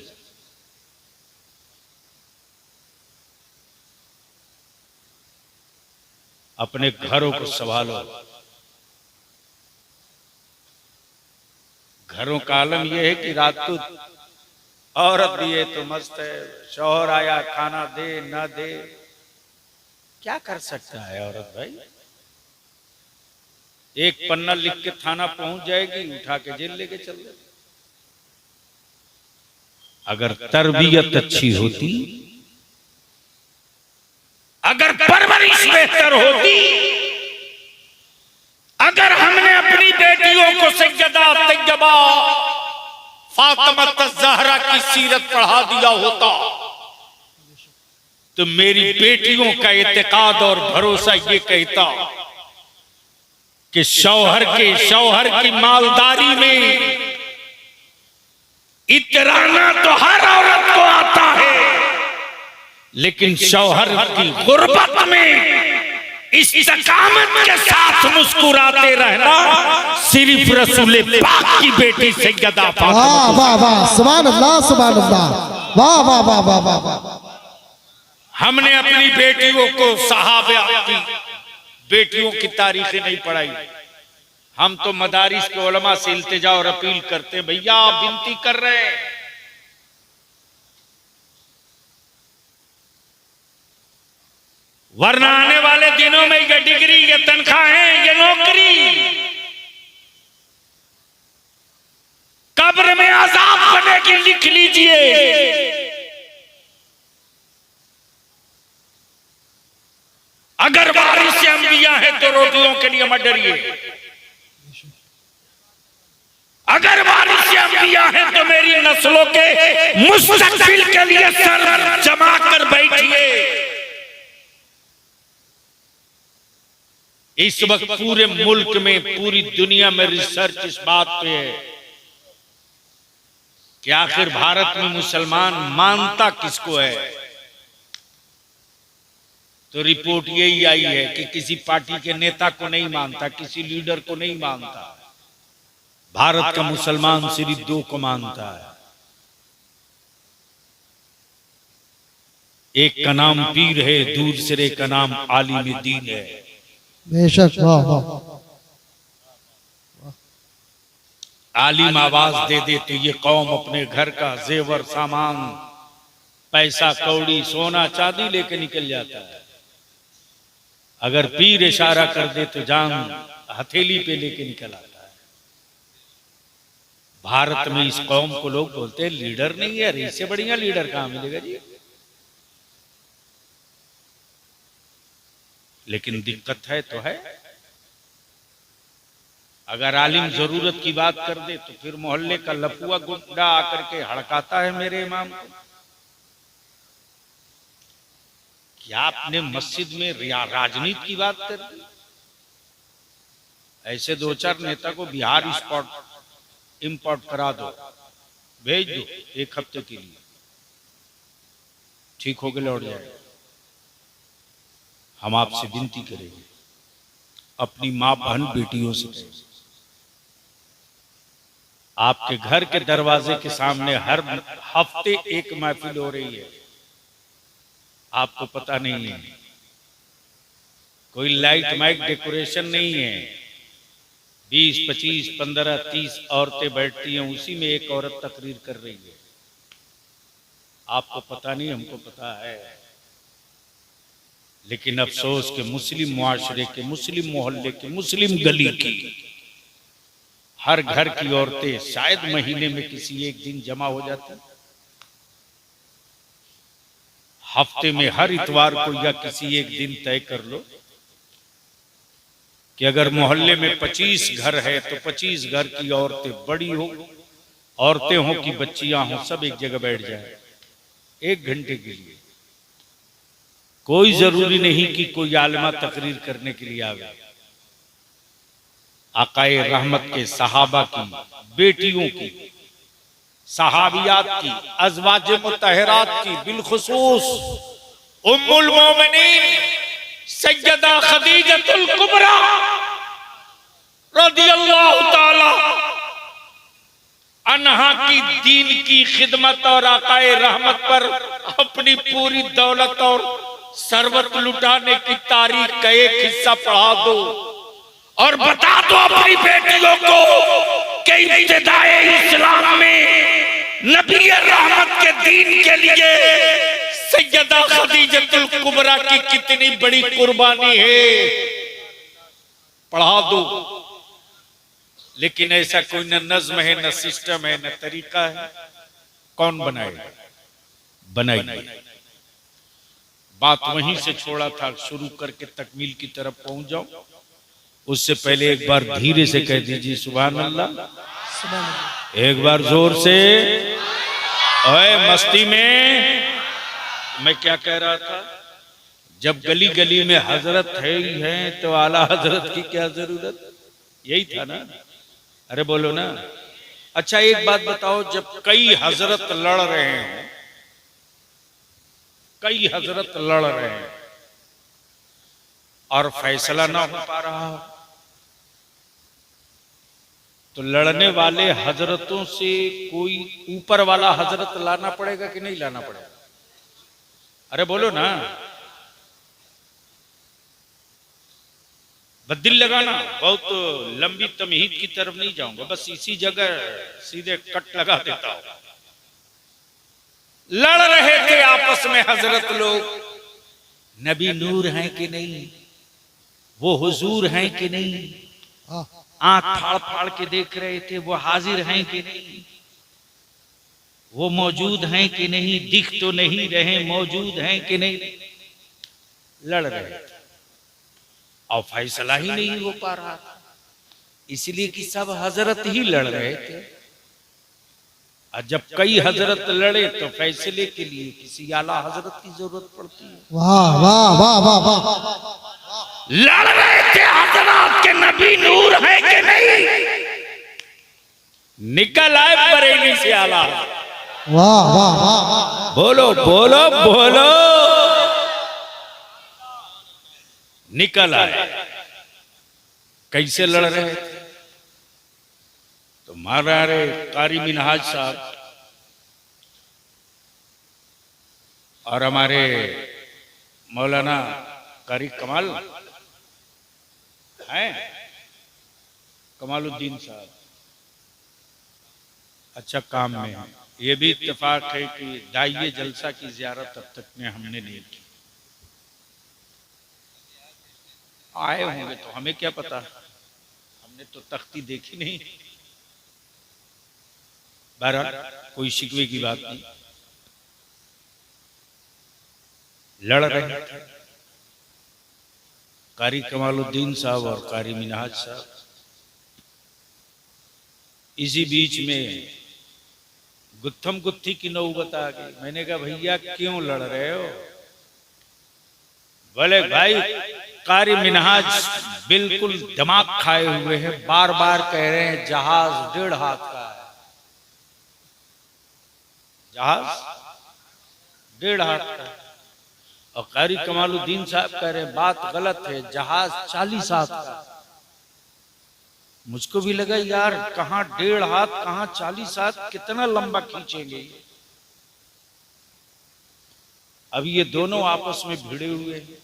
अपने घरों को संभालो। घरों का आलम यह है कि रात को औरत दिए तो मस्त है, शौहर आया खाना दे ना दे, क्या कर सकता है औरत भाई? एक पन्ना लिख के थाना पहुंच जाएगी, उठा के जेल लेके चल जाएगी। अगर तरबियत अच्छी होती, अगर परवरिश बेहतर होती, अगर हमने अपनी बेटियों को सैयदा तैयबा फातिमा ज़हरा की सीरत पढ़ा दिया होता, तो मेरी बेटियों का इत्तेकाद और भरोसा ये कहता कि शौहर की मालदारी में इतराना तो हर औरत को आता है, लेकिन शौहर की गुर्बत में इस्तिकामत के साथ मुस्कुराते रहना सिर्फ रसूल पाक की बेटी सैयदा फातिमा। वाह वाह वाह, सुभान अल्लाह सुभान अल्लाह, वाह वाह वाह वाह वाह वाह। हमने अपनी बेटियों को सहाबा की बेटियों की तारीखें नहीं पढ़ाई। हम तो मदारिस के उलमा से इल्तिजा और अपील करते हैं, भैया आप विनती कर रहे हैं, वरना आने वाले दिनों में ये डिग्री, ये तनख्वाहें, ये नौकरी कब्र में अजाब बनेगी, लिख लीजिए। अगर बारिश अंबिया है तो रोटियों के लिए मत डरिए, अगर बारिश अंबिया है तो मेरी नस्लों के मुस्तकबिल के लिए सर जमा कर बैठिए। इस वक्त पूरे मुल्क में, पूरी दुनिया में रिसर्च इस बात पे है कि आखिर भारत में मुसलमान मानता किसको है। तो रिपोर्ट यही आई है कि किसी पार्टी के नेता को नहीं मानता, किसी लीडर को नहीं मानता। भारत का मुसलमान सिर्फ दो को मानता है, एक का नाम पीर है, दूसरे का नाम आलिम दीन है। बेशक, वाह वाह। आलिम आवाज दे दे तो ये कौम अपने घर का जेवर सामान, पैसा कौड़ी, सोना चांदी लेके निकल जाता है। अगर पीर इशारा कर दे तो जान हथेली पे लेके निकल आता है। भारत में इस कौम को लोग बोलते हैं लीडर नहीं है, इससे बढ़िया लीडर कहां मिलेगा जी। लेकिन दिक्कत है तो है, अगर आलिम जरूरत की बात कर दे तो फिर मोहल्ले का लफुआ गुंडा आकर के हड़काता है मेरे इमाम को। क्या आपने मस्जिद में राजनीति की बात कर दी? ऐसे दो चार नेता को बिहार स्पॉट इंपोर्ट करा दो, भेज दो 1 हफ्ते के लिए, ठीक होके लौट जाएगा। हम आपसे विनती करेंगे, अपनी मां बहन बेटियों से कहें, आपके घर के दरवाजे के सामने हर हफ्ते एक महफिल हो रही है, आपको पता नहीं है। कोई लाइट माइक डेकोरेशन नहीं है, 20, 25, 15, 30 औरतें बैठती हैं, उसी में एक औरत तकरीर कर रही है। आपको पता नहीं, हमको पता है। लेकिन अफसोस के मुस्लिम मुआशरे के, मुस्लिम मोहल्ले के, मुस्लिम गली की हर घर की औरतें शायद महीने में किसी एक दिन जमा हो जाती, हफ्ते में हर इतवार को या किसी एक दिन तय कर लो कि अगर मोहल्ले में 25 घर है तो 25 घर की औरतें, बड़ी हो औरतें हो कि बच्चियां हो, सब एक जगह बैठ जाए 1 घंटे के लिए। कोई जरूरी नहीं कि कोई आलिमा तकरीर करने के लिए आवे। आकाए रहमत के सहाबा की बेटियों की, सहाबियात की, अज़वाज मुतहरात की, बिलखुसूस उम्मुल मोमिनीन सैयदा खदीजतुल कुबरा रदियल्लाहु ताला अन्हा की दीन की खिदमत और आकाए रहमत पर अपनी पूरी दौलत और सरवत लुटाने की तारीख का एक हिस्सा पढ़ा दो और बता दो अपनी बेटियों को कि इब्तिदाए इस्लाम में नबी रहमत के दीन के लिए सैयदा खदीजतुल कुबरा की कितनी बड़ी कुर्बानी है, पढ़ा दो। लेकिन ऐसा कोई न नज्म है, न सिस्टम है, न तरीका है। कौन बनाएगा? बनाइए। बात वहीं से छोड़ा था, शुरू करके तकमील की तरफ पहुंच जाओ। उससे पहले एक बार धीरे से कह दीजिए सुभान अल्लाह। एक बार जोर से। ओए मस्ती में मैं क्या कह रहा था? जब गली गली में हजरत है ही है तो आला हजरत की क्या जरूरत? यही था ना? अरे बोलो ना। अच्छा एक बात बताओ, जब कई हजरत लड़ रहे हैं, कई हजरत लड़ रहे हैं और फैसला ना हो पा रहा हो, तो लड़ने वाले हजरतों से कोई ऊपर वाला हजरत लाना पड़ेगा कि नहीं लाना पड़ेगा? अरे बोलो ना। बदिल लगाना, बहुत लंबी तमहीद की तरफ नहीं जाऊंगा, बस इसी जगह सीधे कट लगा देता हूं। लड़ रहे थे आपस में हजरत लोग, नबी नूर हैं कि नहीं, वो हुजूर हैं कि नहीं, आंख फाड़ फाड़ के देख रहे थे वो हाजिर हैं कि नहीं, वो मौजूद हैं कि नहीं, दिख तो नहीं रहे, मौजूद हैं कि नहीं। लड़ रहे थे और फैसला ही नहीं हो पा रहा था, इसलिए कि सब हजरत ही लड़ रहे थे। और जब कई हजरत लड़े तो फैसले के लिए किसी आला हजरत की जरूरत पड़ती है। वाह वाह वाह वाह वाह। लड़ रहे थे हजरत के नबी नूर है कि नहीं, निकल आए बरेली से आला। वाह वाह वाह। बोलो बोलो बोलो। निकल आए। कैसे लड़ रहे थे? तो महारारे कारी मिनहाज साहब और हमारे मौलाना कारी कमाल हैं, कमालुद्दीन साहब अच्छा काम में है। ये भी इत्तेफाक है कि दाइये जलसा की ज़ियारत अब तक में हमने नहीं की। आए होंगे तो हमें क्या पता, हमने तो तख्ती देखी नहीं। बहरहाल कोई शिकवे की बात नहीं। लड़ रहे थे कारी कमालुद्दीन साहब और कारी मिनहाज साहब। इसी बीच में गुत्थम गुत्थी की नौबत आ गई। मैंने कहा भैया क्यों लड़ रहे हो? बोले भाई कारी मिनहाज बिल्कुल दिमाग खाए हुए हैं, बार बार कह रहे हैं जहाज 1.5 हाथ का है, जहाज 1.5 हाथ का है। और कारी कमालुद्दीन साहब कह रहे हैं बात गलत है, जहाज 40 हाथ का। मुझको भी लगा यार कहां 1.5 हाथ कहां 40 हाथ, कितना लंबा खींचेंगे। अब ये दोनों आपस में भिड़े हुए हैं।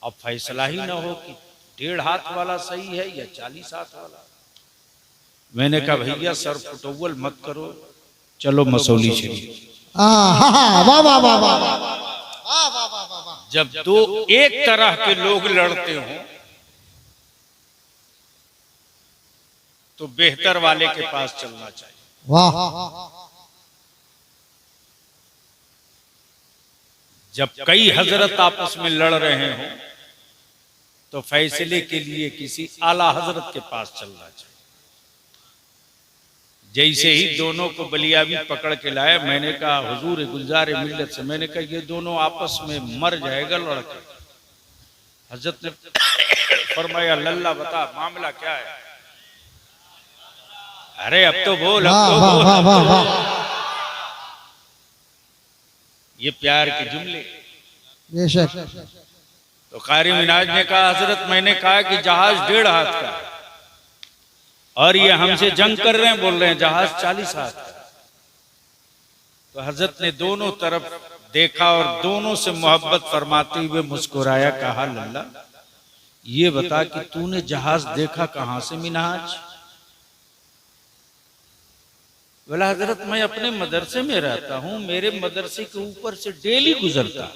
अब फैसला ही ना हो कि 1.5 हाथ वाला सही है या 40 हाथ वाला? मैंने कहा भैया सर फुटोवल मत करो, चलो मसौली शरीफ। वाह वाह वाह वाह जब दो एक तरह के लोग लड़ते हो तो बेहतर वाले के पास चलना चाहिए। वाह जब कई हजरत आपस में लड़ रहे हो तो फैसले के लिए किसी आला हजरत के पास चलना चाहिए। जैसे ही दोनों को बलियाबी पकड़ के लाया, मैंने कहा हुजूर गुलजार मिल्लत से, मैंने कहा ये दोनों आपस में मर जाएगा लड़के। हजरत ने फरमाया लल्ला बता मामला क्या है? अरे अब तो बोल, अब तो बोल। वाह वाह वाह ये प्यार के जुमले। बेशक। तो कारी मिनाज ने कहा हजरत मैंने कहा कि जहाज 1.5 हाथ का है और ये हमसे जंग कर रहे हैं, बोल रहे हैं जहाज 40 हाथ का। तो हजरत ने दोनों तरफ देखा और दोनों से मोहब्बत फरमाते हुए मुस्कुराया, कहा लल्ला ये बता कि तूने जहाज देखा कहां से मिनाज? बोला हजरत मैं अपने मदरसे में रहता हूं, मेरे मदरसे के ऊपर से डेली गुजरता,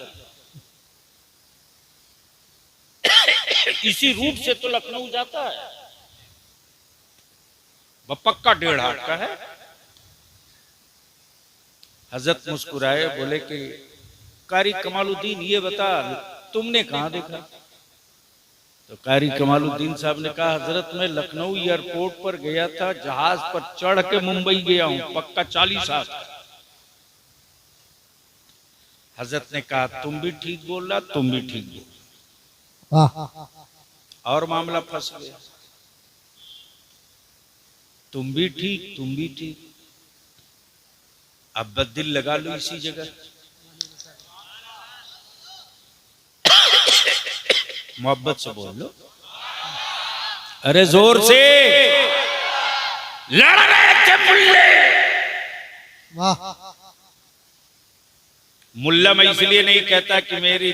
इसी रूट से तो लखनऊ जाता है, वह पक्का 1.5 हाथ का है। हजरत मुस्कुराए, बोले कि कारी कमालुद्दीन ये बता तुमने कहां देखा? तो कारी कमालुद्दीन साहब ने कहा हजरत मैं लखनऊ एयरपोर्ट पर गया था, जहाज पर चढ़ के मुंबई गया हूं, पक्का 40 हाथ। हजरत ने कहा तुम भी ठीक बोल रहा, तुम भी ठीक बोल। और मामला फंस गया। तुम भी ठीक, तुम भी ठीक, अब बदिल लगा लो इसी जगह। मोहब्बत से बोल लो, अरे जोर से। लड़ रहे थे मुल्ले। वाह मुल्ला मैं इसलिए नहीं कहता कि मेरी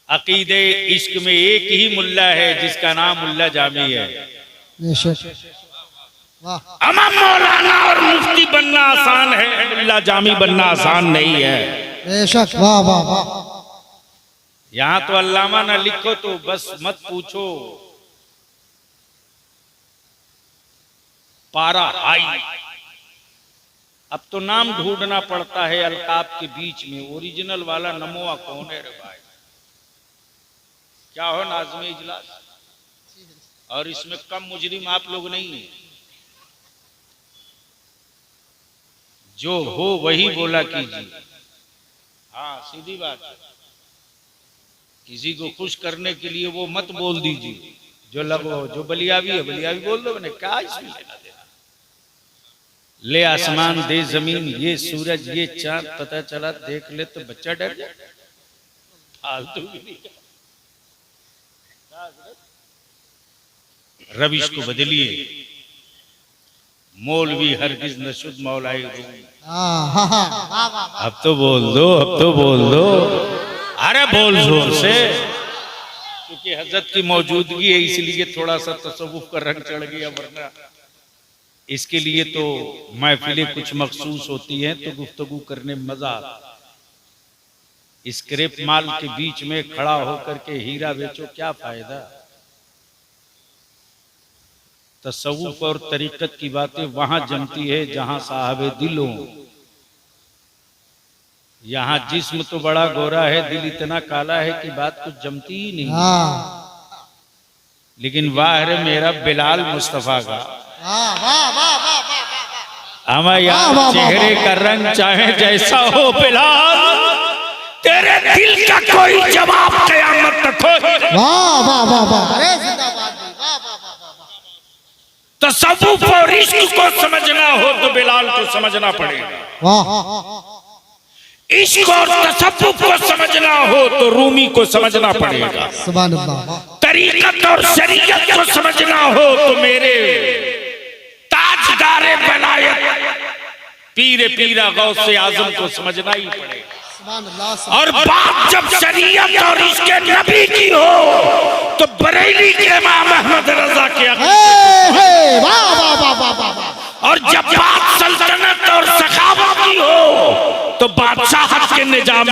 अकीदे इश्क में एक ही मुल्ला है जिसका नाम मुल्ला जामी है। बेशक। वाह अमा मौलाना और मुफ्ती बनना आसान है, मुल्ला जामी बनना आसान नहीं है। बेशक। वाह वाह वाह यहां तो अल्लामा ना लिखो तो बस मत पूछो, पारा हाई। अब तो नाम ढूंढना पड़ता है अलकाब के बीच में, ओरिजिनल वाला नमोआ कौन है रे भाई? क्या हो नाज़िम इजलास? और इसमें कम मुजरिम आप लोग नहीं है। जो हो वही बोला कीजिए। हाँ सीधी बात है, किसी को खुश करने के लिए वो मत बोल दीजिए जो लगो, जो बलियाबी है बलियाबी बोल दो। मैंने क्या इसमें लेना देना? ले आसमान दे जमीन, ये सूरज ये चांद, पता चला देख ले तो बच्चा डर जाए। फालतू रविश को बदलिए, मौलवी हरगिज नशुद मौलाई रूम। अब तो बोल दो, अब तो बोल दो, अरे बोल जोर से। क्योंकि हजरत की मौजूदगी है इसलिए थोड़ा सा तसव्वुफ का रंग चढ़ गया, वरना इसके लिए तो महफिलें कुछ मखसूस होती हैं तो गुफ्तगू करने में मजा आता। स्क्रैप माल के बीच में खड़ा होकर के हीरा बेचो, क्या फायदा? तसव्वुफ और तरीकत की बातें वहां जमती है जहां साहबे दिल हो। यहाँ जिस्म तो बड़ा गोरा है, दिल इतना काला है कि बात कुछ जमती ही नहीं। लेकिन वाह रे मेरा बिलाल मुस्तफा का, हमें यार चेहरे का रंग चाहे जैसा हो बिलाल, तेरे दिल का कोई जवाब कयामत तक हो। वाह वाह वाह वाह तसव्वुफ और इश्क को समझना हो तो बिलाल को समझना पड़ेगा। वाह इश्क और तसव्वुफ को समझना हो तो रूमी को समझना पड़ेगा। सुभान अल्लाह। तरीकत और शरीयत को समझना हो तो मेरे ताजदारे वलायत पीरे पीरा गौसे आजम को समझना ही पड़ेगा। सुभान अल्लाह। और बात जब शरीयत और इसके नबी की हो तो बरेली के इमाम अहमद रजा के वाह वाह वाह वाह वाह वाह। और जब बात सल्तनत और सखावत की हो तो बादशाहत के निजाम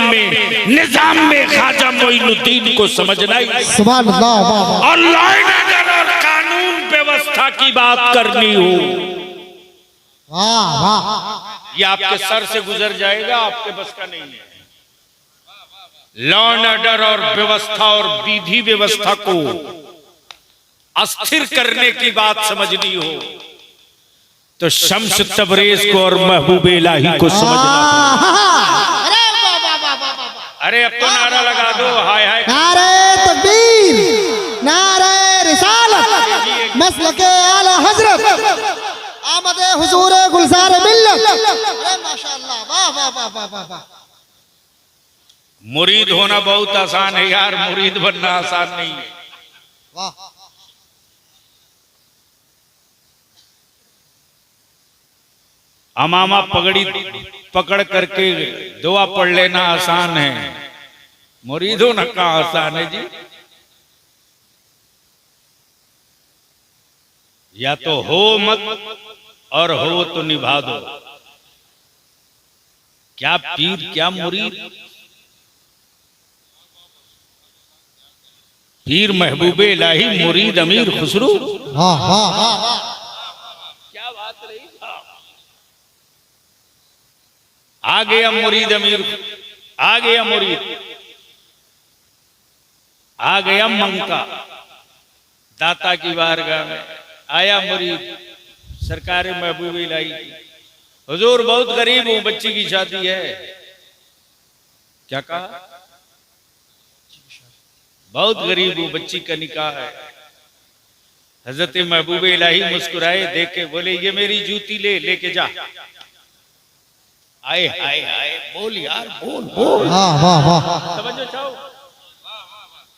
में ख्वाजा मोइनुद्दीन को समझना ही, सुभान अल्लाह, वाह वाह। और लॉ एंड ऑर्डर और कानून व्यवस्था की बात करनी हो, वाह वाह। ये आपके सर से गुजर जाएगा, आपके बस का नहीं है। लॉ एंड ऑर्डर और व्यवस्था और विधि व्यवस्था को अस्थिर करने की बात समझनी हो तो शम्स तबरेज को और महबूब इलाही को समझना। अरे वाह वाह वाह वाह वाह। अरे अब तो नारा लगा दो, हाय हाय। नारे तकबीर, नारे रिसालत, मसलके आला हजरत, आमदे हुजूर गुलजार मिल्लत। अरे माशाअल्लाह, वाह वाह वाह वाह वाह वाह। मुरीद होना बहुत आसान है यार, मुरीद बनना आसान नहीं है। वाह। अमामा पगड़ी पकड़ करके दुआ पढ़ लेना आसान है, मुरीद होना कहाँ आसान है जी। या तो हो मत और हो तो निभा दो। क्या पीर क्या मुरीद, पीर महबूब इलाही, मुरीद अमीर खुसरू। वाह वाह वाह। क्या बात रही। आ गया मुरीद अमीर, आ गया मुरीद, आ गया मंका दाता की बारगाह में, आया मुरीद सरकार महबूब इलाही की। हुजूर बहुत गरीब हूं, बच्ची की शादी है। क्या कहा? बहुत गरीब हूं, बच्ची का निकाह है। हजरत महबूब इलाही मुस्कुराए, देखे, बोले ये मेरी जूती लेके जा। आए हाय हाय, बोल यार, बोल बोल। वाह वाह वाह। समझो चाहो।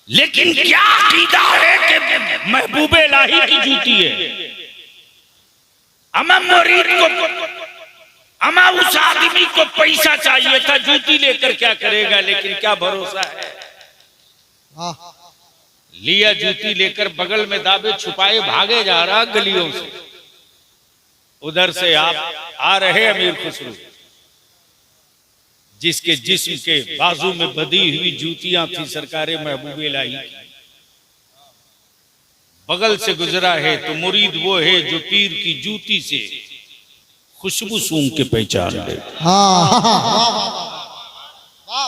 लेकिन क्या अकीदा है कि महबूब इलाही की जूती है। अमा मुरीद को, अमा उस आदमी को पैसा चाहिए था, जूती लेकर क्या करेगा, लेकिन क्या भरोसा है। लिया जूती लेकर, बगल में दाबे छुपाए भागे जा रहा गलियों से। उधर से आप आ रहे अमीर खुसरू, जिसके जिस्म के बाजू में बधी हुई जूतियां थी सरकारे महबूब इलाही की। बगल से गुजरा है तो मुरीद वो है जो पीर की जूती से खुशबू सूंघ के पहचान ले।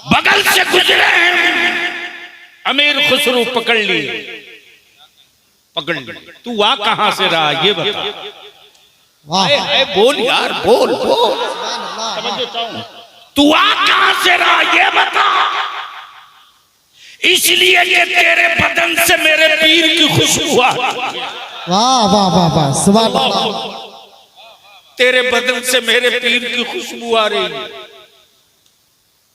बगल से गुजरे हैं, अमीर खुसरू पकड़ लिए, पकड़ लिए। तू आ कहां से रहा ये बता। बोल यार, बोल बोल। समझो चाहूं, तू आ कहां से रहा ये बता। इसलिए कि तेरे बदन से मेरे पीर की खुशबू आ रही है। वाह वाह वाह वाह, सुभान अल्लाह। तेरे बदन से मेरे पीर की खुशबू आ रही है।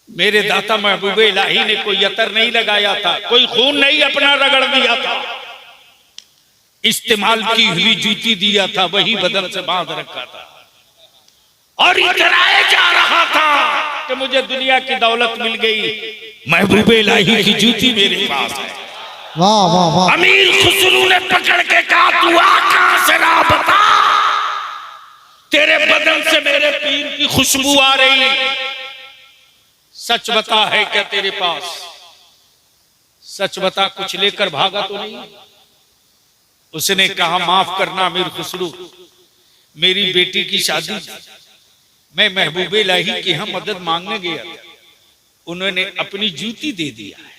मेरे दाता महबूब इलाही ने कोई अतर नहीं लगाया था, कोई खून नहीं अपना रगड़ दिया था, इस्तेमाल की हुई जूती दिया था, वही बदन से बांध रखा था और इतराए जा रहा था कि मुझे दुनिया की दौलत मिल गई, महबूब इलाही की जूती मेरे पास है। वाह वाह वाह। अमीर खुसरू ने पकड़ के कहा, तू आ कहां से रहा बता। तेरे बदन से मेरे पीर की खुशबू आ रही, सच बता है क्या तेरे पास, सच बता, कुछ लेकर भागा तो नहीं। उसने कहा, माफ करना अमीर खुसरू, मेरी बेटी की शादी, मैं महबूब इलाही के यहाँ मदद मांगने गया था, उन्होंने अपनी जूती दे दिया है।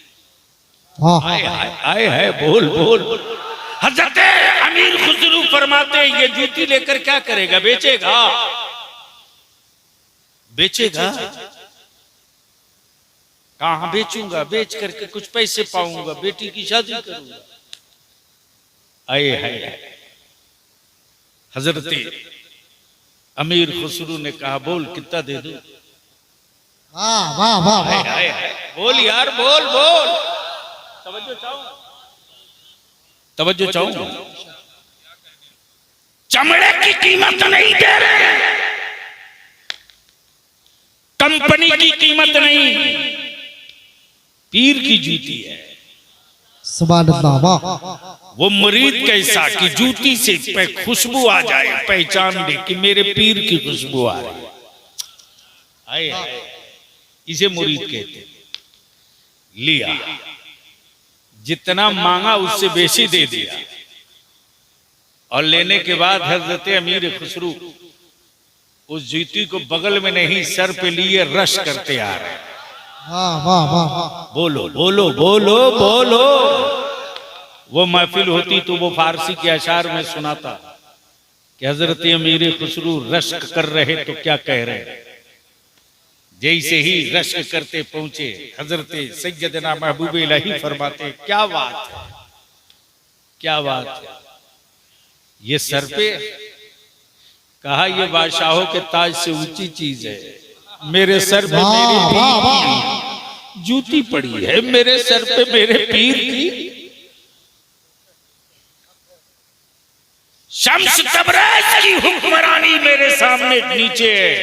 आए हाय आए हाय, बोल बोल। हजरत अमीर खुसरू फरमाते हैं, ये जूती लेकर क्या करेगा, बेचेगा, बेचेगा। कहां बेचूंगा, बेच करके कुछ पैसे पाऊंगा, बेटी की शादी करूंगा। आए हाय। हजरत अमीर खुसरू ने कहा, बोल कितना दे दूं। वाह वाह वाह वाह। बोल यार, बोल बोल। तवज्जो चाहूं, तवज्जो चाहूं। चमड़े की कीमत नहीं दे रहे, कंपनी की कीमत नहीं, पीर की जूती है। सुभान अल्लाह, वाह। वो मुरीद कैसा कि जूती से खुशबू आ जाए, पहचान दे कि मेरे पीर की खुशबू आ रही है। आए आए, इसे मुरीद कहते। लिया, जितना मांगा उससे बेशी दे दिया, और लेने के बाद हजरत अमीर खुसरू उस जूती को बगल में नहीं सर पे लिए रश करते आ रहे। वाह वाह वाह। बोलो बोलो बोलो बोलो। वो महफिल होती तो वो फारसी के अशार में सुनाता कि हजरत अमीर खुसरू रश्क कर रहे तो क्या कह रहे। जैसे ही रश्क करते पहुंचे हजरत सैयदना महबूब इलाही फरमाते, क्या बात है, क्या बात है, ये सर पे। कहा ये बादशाहों के ताज से ऊंची चीज है, मेरे सर पे मेरी पीर की जूती पड़ी है, मेरे सर पे मेरे पीर की। शम्स तबरेज की हुक्मरानी मेरे सामने नीचे है,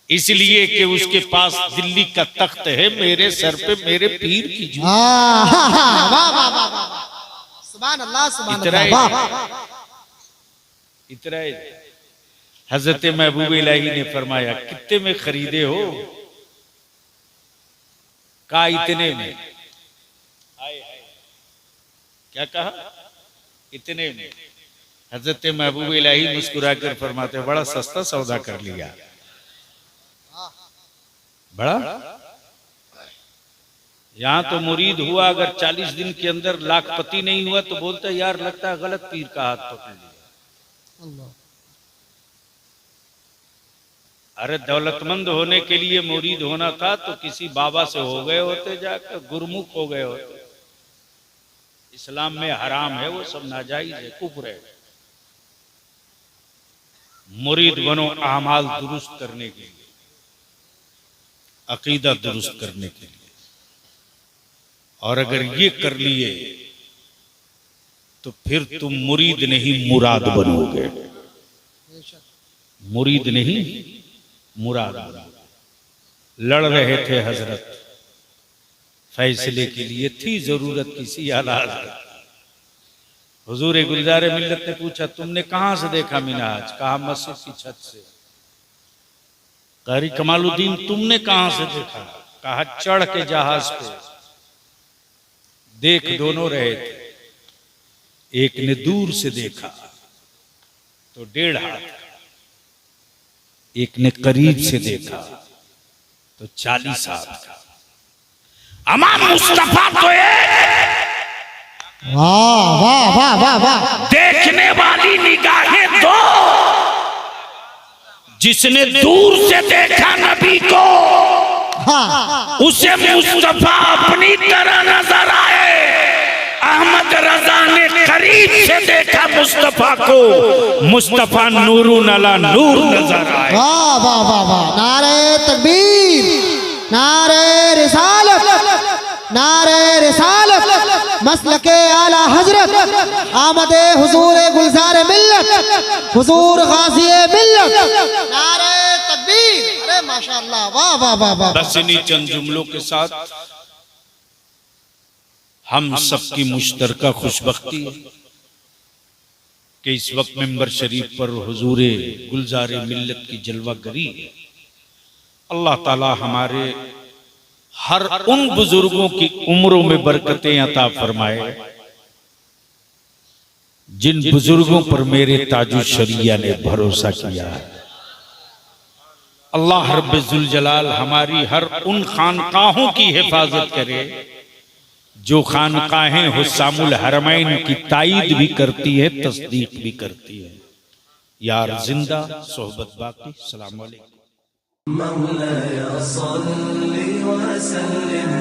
इसलिए कि उसके पास दिल्ली का तख्त है, मेरे सर पे मेरे पीर की जूती। वाह वाह वाह वाह, सुभान अल्लाह, सुभान अल्लाह, वाह। इतना हजरत महबूब इलाही ने फरमाया, कितने में खरीदे हो? कहा इतने में। क्या कहा? इतने में। हजरत महबूब इलाही मुस्कुराकर फरमाते, बड़ा सस्ता सौदा कर लिया। बड़ा यहां तो मुरीद हुआ अगर 40 दिन के अंदर लाखपति नहीं हुआ तो बोलता यार लगता है गलत पीर का हाथ पकड़ लिया। अरे दौलतमंद होने के लिए मुरीद होना था तो किसी बाबा से हो गए होते, जाकर गुरमुख हो गए होते। इस्लाम में हराम है, वो सब नाजायज है, कुफ्र है। मुरीद बनो आमाल दुरुस्त करने के लिए, अकीदा दुरुस्त करने के लिए, और अगर ये कर लिए तो फिर तुम मुरीद नहीं मुराद बनोगे। मुरीद नहीं मुराद। लड़ रहे थे हजरत फैसले के लिए, थी जरूरत किसी आला हजरत। हुजूर गुलजार मिल्लत ने पूछा, तुमने कहां से देखा मिनाज? कहा मस्जिद की छत से। कारी कमालुद्दीन तुमने कहां से देखा? कहा चढ़ के जहाज पे। देख दोनों रहे थे, एक ने दूर से देखा तो 1.5 हाथ, एक ने करीब से देखा तो 40 हाथ का। अमान मुस्तफा तो वाह वाह वाह वाह वाह। देखने वाली निगाहें दो, जिसने दूर से देखा नबी को हाँ। उसे मुस्तफा अपनी तरह नजर आए। अहमद रजा ने करीब से देखा मुस्तफा को, मुस्तफा नूरुन अला नूर नजर आए। वाह वाह वाह वाह। नारे तकबीर, नारे रिसालत, नारे रिसालत, मसलके आला हजरत, आमदे हुजूर गुलजार मिल्लत, हुजूर गाज़ी मिल्लत। नारे तकबीर, अरे माशाअल्लाह, वाह वाह वाह वाह। बस इन्हीं चंद जुमलों के साथ हम सबकी मुश्तरका खुशबख्ती कि इस वक्त मिंबर शरीफ पर हुजूर गुलजार मिल्लत की जलवागरी है। अल्लाह ताला हमारे हर उन बुजुर्गों की उम्रों में बरकतें अता फरमाए जिन बुजुर्गों पर मेरे ताजु शरिया ने भरोसा किया है। अल्लाह रब्बुल जलाल हमारी हर उन खानकाहों की हिफाजत करे जो खानकाहें हुस्सामुल हरमैन की ताईद भी करती है, तस्दीक भी करती है। यार जिंदा सोहबत बाकी। सलाम अलैकुम। मौलाया सल्लि व सल्लिम